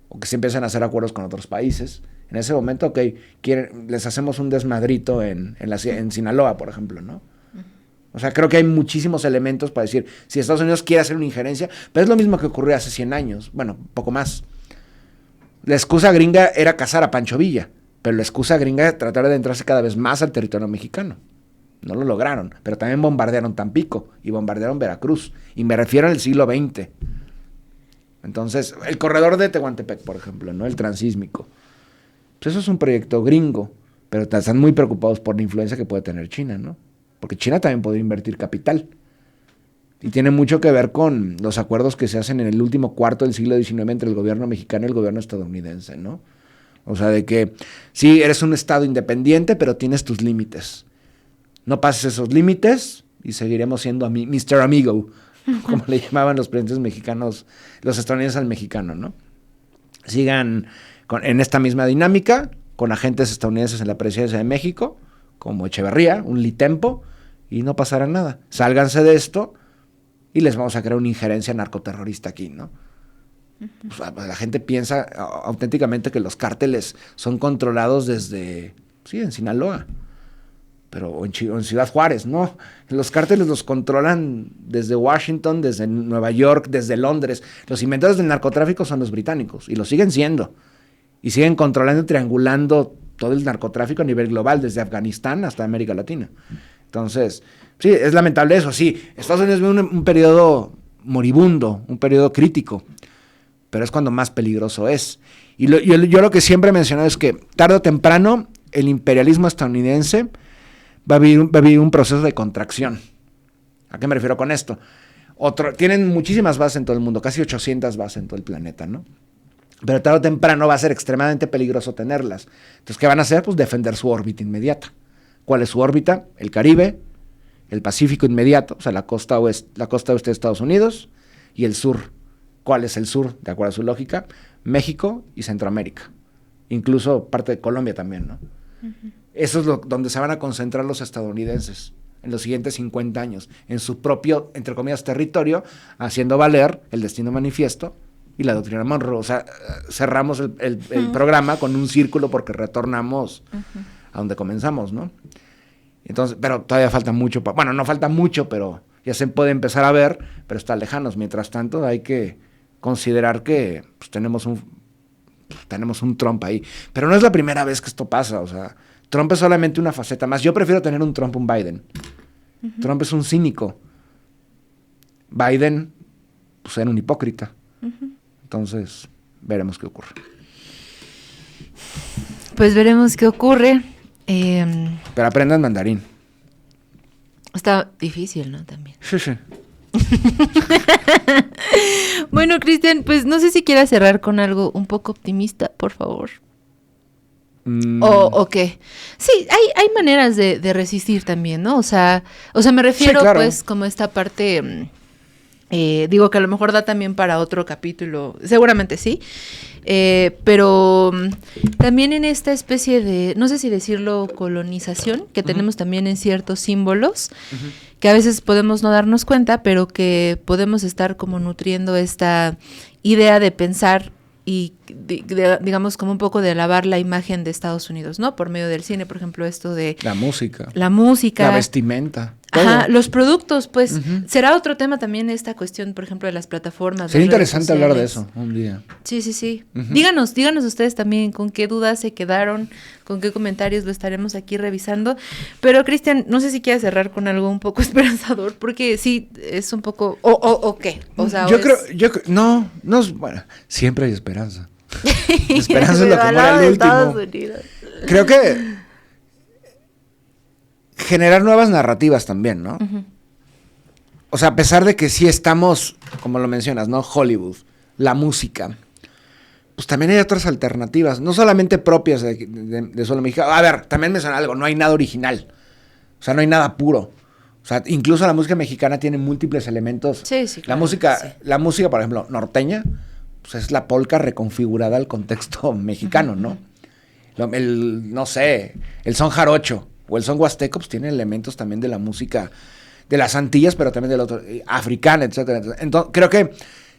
O que se empiezan a hacer acuerdos con otros países. En ese momento, les hacemos un desmadrito en Sinaloa, por ejemplo, ¿no? O sea, creo que hay muchísimos elementos para decir, si Estados Unidos quiere hacer una injerencia, pero es lo mismo que ocurrió hace 100 años, bueno, poco más. La excusa gringa era cazar a Pancho Villa, pero la excusa gringa era tratar de entrarse cada vez más al territorio mexicano. No lo lograron, pero también bombardearon Tampico y bombardearon Veracruz, y me refiero al siglo XX. Entonces, el corredor de Tehuantepec, por ejemplo, ¿no? El transísmico. Pues eso es un proyecto gringo, pero están muy preocupados por la influencia que puede tener China, ¿no? Porque China también puede invertir capital. Y tiene mucho que ver con los acuerdos que se hacen en el último cuarto del siglo XIX entre el gobierno mexicano y el gobierno estadounidense, ¿no? O sea, de que sí, eres un estado independiente, pero tienes tus límites. No pases esos límites y seguiremos siendo Mr. Amigo, como le llamaban los presidentes mexicanos, los estadounidenses al mexicano, ¿no? Sigan en esta misma dinámica, con agentes estadounidenses en la presidencia de México, como Echeverría, un litempo, y no pasará nada. Sálganse de esto y les vamos a crear una injerencia narcoterrorista aquí, ¿no? Uh-huh. O sea, la gente piensa auténticamente que los cárteles son controlados desde, en Sinaloa. O en Ciudad Juárez, no. Los cárteles los controlan desde Washington, desde Nueva York, desde Londres. Los inventores del narcotráfico son los británicos, y lo siguen siendo. Y siguen controlando y triangulando todo el narcotráfico a nivel global, desde Afganistán hasta América Latina. Entonces, sí, es lamentable eso, sí. Estados Unidos vive un periodo moribundo, un periodo crítico, pero es cuando más peligroso es. Y yo lo que siempre he mencionado es que tarde o temprano el imperialismo estadounidense va a vivir un proceso de contracción. ¿A qué me refiero con esto? Tienen muchísimas bases en todo el mundo, casi 800 bases en todo el planeta, ¿no? Pero tarde o temprano va a ser extremadamente peligroso tenerlas. Entonces, ¿qué van a hacer? Pues defender su órbita inmediata. ¿Cuál es su órbita? El Caribe, el Pacífico inmediato, o sea, la costa oeste de Estados Unidos, y el sur. ¿Cuál es el sur? De acuerdo a su lógica, México y Centroamérica. Incluso parte de Colombia también, ¿no? Uh-huh. Eso es donde se van a concentrar los estadounidenses en los siguientes 50 años, en su propio, entre comillas, territorio, haciendo valer el destino manifiesto y la doctrina Monroe. O sea, cerramos el programa con un círculo porque retornamos a donde comenzamos, ¿no? Entonces, pero todavía falta mucho. Bueno, no falta mucho, pero ya se puede empezar a ver, pero está lejanos. Mientras tanto, hay que considerar que pues, tenemos un Trump ahí. Pero no es la primera vez que esto pasa, o sea, Trump es solamente una faceta más. Yo prefiero tener un Trump, un Biden. Uh-huh. Trump es un cínico. Biden, pues era un hipócrita. Uh-huh. Entonces, veremos qué ocurre. Pues veremos qué ocurre. Pero aprendan mandarín. Está difícil, ¿no? También. Sí. Bueno, Cristian, pues no sé si quieras cerrar con algo un poco optimista, por favor. ¿O qué? Sí, hay maneras de resistir también, ¿no? O sea, me refiero, Sí, claro. pues, como esta parte, digo que a lo mejor da también para otro capítulo, seguramente sí, pero también en esta especie de, no sé si decirlo, colonización, que tenemos también en ciertos símbolos, que a veces podemos no darnos cuenta, pero que podemos estar como nutriendo esta idea de pensar y digamos como un poco de alabar la imagen de Estados Unidos, ¿no? Por medio del cine, por ejemplo, esto de La música. la vestimenta. Ajá, todo. los productos, pues, será otro tema también esta cuestión, por ejemplo, de las plataformas. Sería las redes interesante hablar de sociales. eso un día. Sí. Díganos ustedes también con qué dudas se quedaron, con qué comentarios lo estaremos aquí revisando. Pero, Cristian, no sé si quieres cerrar con algo un poco esperanzador, porque sí, es un poco, o qué, o sea, no, bueno, siempre hay esperanza. La esperanza es lo que muere al último. Creo que generar nuevas narrativas también, ¿no? O sea, a pesar de que sí estamos, como lo mencionas, ¿no? Hollywood, la música, pues también hay otras alternativas, no solamente propias de solo mexicano. A ver, también me suena algo, no hay nada original, o sea, no hay nada puro. O sea, incluso la música mexicana tiene múltiples elementos. Sí, claro, la música, por ejemplo, norteña, pues es la polka reconfigurada al contexto mexicano, ¿no? No sé, el son jarocho o el son huasteco, pues tiene elementos también de la música de las Antillas, pero también del otro, africana, etcétera. Entonces, creo que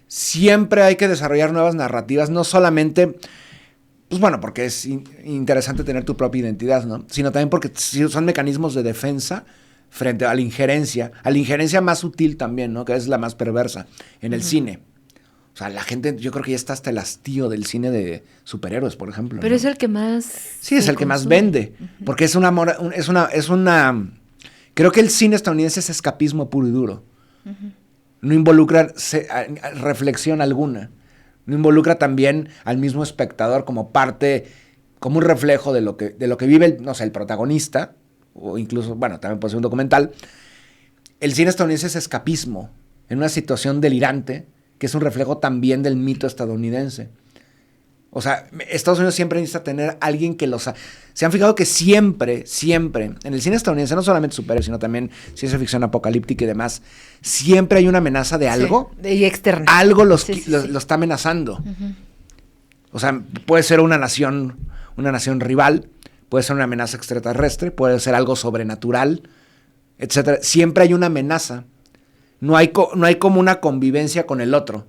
siempre hay que desarrollar nuevas narrativas, no solamente, pues bueno, porque es interesante tener tu propia identidad, ¿no? Sino también porque son mecanismos de defensa frente a la injerencia más sutil también, ¿no? Que es la más perversa en el cine. O sea, la gente, yo creo que ya está hasta el hastío del cine de superhéroes, por ejemplo. Pero ¿no? es el que más... Sí, es el que más vende. Porque es una... Creo que el cine estadounidense es escapismo puro y duro. No involucra reflexión alguna. No involucra también al mismo espectador como parte, como un reflejo de lo que vive el protagonista, o incluso, bueno, también puede ser un documental. El cine estadounidense es escapismo en una situación delirante, que es un reflejo también del mito estadounidense. O sea, Estados Unidos siempre necesita tener alguien que los... Se han fijado que siempre, en el cine estadounidense, no solamente superhéroes, sino también ciencia ficción apocalíptica y demás, siempre hay una amenaza de algo. Sí, y externa. Algo lo está amenazando. O sea, puede ser una nación rival, puede ser una amenaza extraterrestre, puede ser algo sobrenatural, etcétera. Siempre hay una amenaza. No hay como una convivencia con el otro.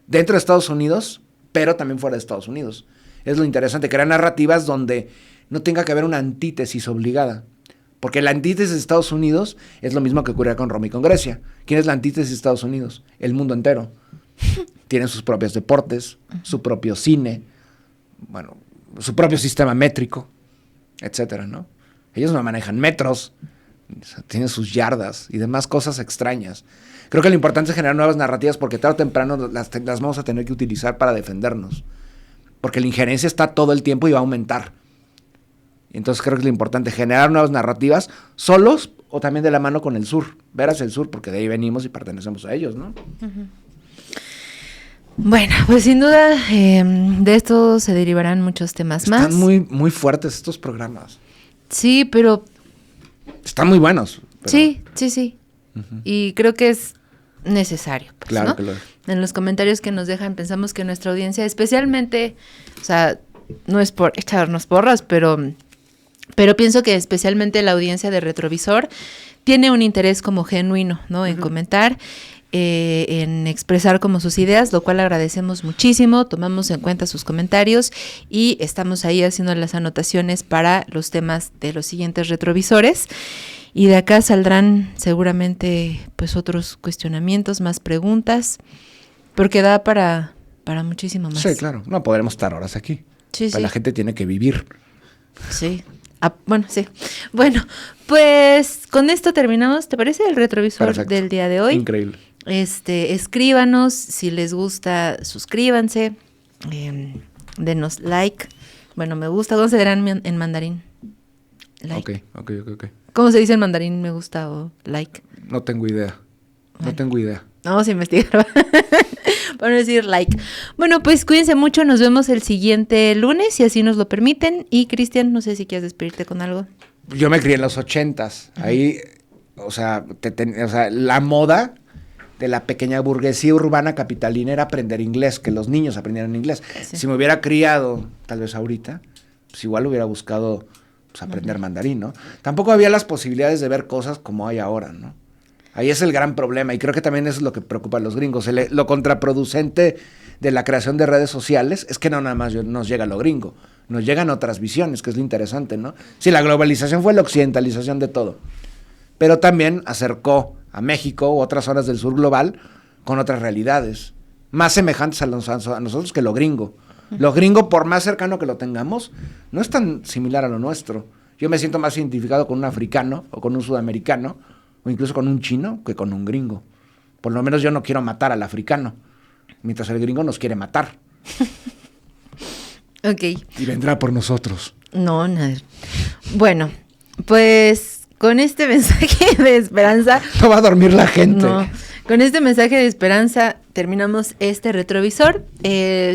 Dentro de Estados Unidos, pero también fuera de Estados Unidos. Es lo interesante, crear narrativas donde no tenga que haber una antítesis obligada. Porque la antítesis de Estados Unidos es lo mismo que ocurría con Roma y con Grecia. ¿Quién es la antítesis de Estados Unidos? El mundo entero. Tienen sus propios deportes, su propio cine, bueno, su propio sistema métrico, etcétera, ¿no? Ellos no manejan metros, tienen sus yardas y demás cosas extrañas. Creo que lo importante es generar nuevas narrativas porque tarde o temprano las vamos a tener que utilizar para defendernos. Porque la injerencia está todo el tiempo y va a aumentar. Entonces creo que es lo importante, generar nuevas narrativas solos o también de la mano con el sur. Ver hacia el sur porque de ahí venimos y pertenecemos a ellos, ¿no? Bueno, pues sin duda de esto se derivarán muchos temas más. Están muy, muy fuertes estos programas. Sí, pero... Están muy buenos. Pero... Sí. Y creo que es necesario. Pues, claro, ¿no? que lo es. En los comentarios que nos dejan pensamos que nuestra audiencia, especialmente, o sea, no es por echarnos porras, pero pienso que especialmente la audiencia de Retrovisor tiene un interés como genuino, ¿no? En comentar, en expresar como sus ideas, lo cual agradecemos muchísimo, tomamos en cuenta sus comentarios y estamos ahí haciendo las anotaciones para los temas de los siguientes retrovisores. Y de acá saldrán seguramente pues otros cuestionamientos, más preguntas, porque da para muchísimo más. Sí, claro. No podremos estar horas aquí. Sí. La gente tiene que vivir. Sí. Bueno, sí. Bueno, pues con esto terminamos. ¿Te parece el retrovisor Perfecto. del día de hoy? Increíble. Escríbanos, si les gusta, suscríbanse, denos like. Bueno, me gusta. ¿Cómo se dirán en mandarín? Like. Ok. ¿Cómo se dice en mandarín me gusta o like? No tengo idea. Vamos a investigar. Para no decir like. Bueno, pues cuídense mucho. Nos vemos el siguiente lunes, si así nos lo permiten. Y Cristian, no sé si quieres despedirte con algo. Yo me crié en los 80s. Ahí, o sea, la moda de la pequeña burguesía urbana capitalina era aprender inglés, que los niños aprendieran inglés. Sí. Si me hubiera criado, tal vez ahorita, pues igual hubiera buscado pues, aprender mandarín, ¿no? Tampoco había las posibilidades de ver cosas como hay ahora, ¿no? Ahí es el gran problema, y creo que también eso es lo que preocupa a los gringos. Lo contraproducente de la creación de redes sociales es que no nada más nos llega lo gringo, nos llegan otras visiones, que es lo interesante, ¿no? Sí, la globalización fue la occidentalización de todo, pero también acercó a México u otras zonas del sur global con otras realidades, más semejantes a nosotros que lo gringo. Lo gringo, por más cercano que lo tengamos, no es tan similar a lo nuestro. Yo me siento más identificado con un africano o con un sudamericano, o incluso con un chino, que con un gringo. Por lo menos yo no quiero matar al africano, mientras el gringo nos quiere matar. Ok. Y vendrá por nosotros. No, nada. Bueno, pues con este mensaje de esperanza... No va a dormir la gente. No. Con este mensaje de esperanza terminamos este retrovisor.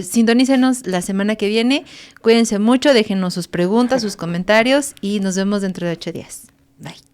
Sintonícenos la semana que viene. Cuídense mucho, déjenos sus preguntas, sus comentarios y nos vemos dentro de 8 días. Bye.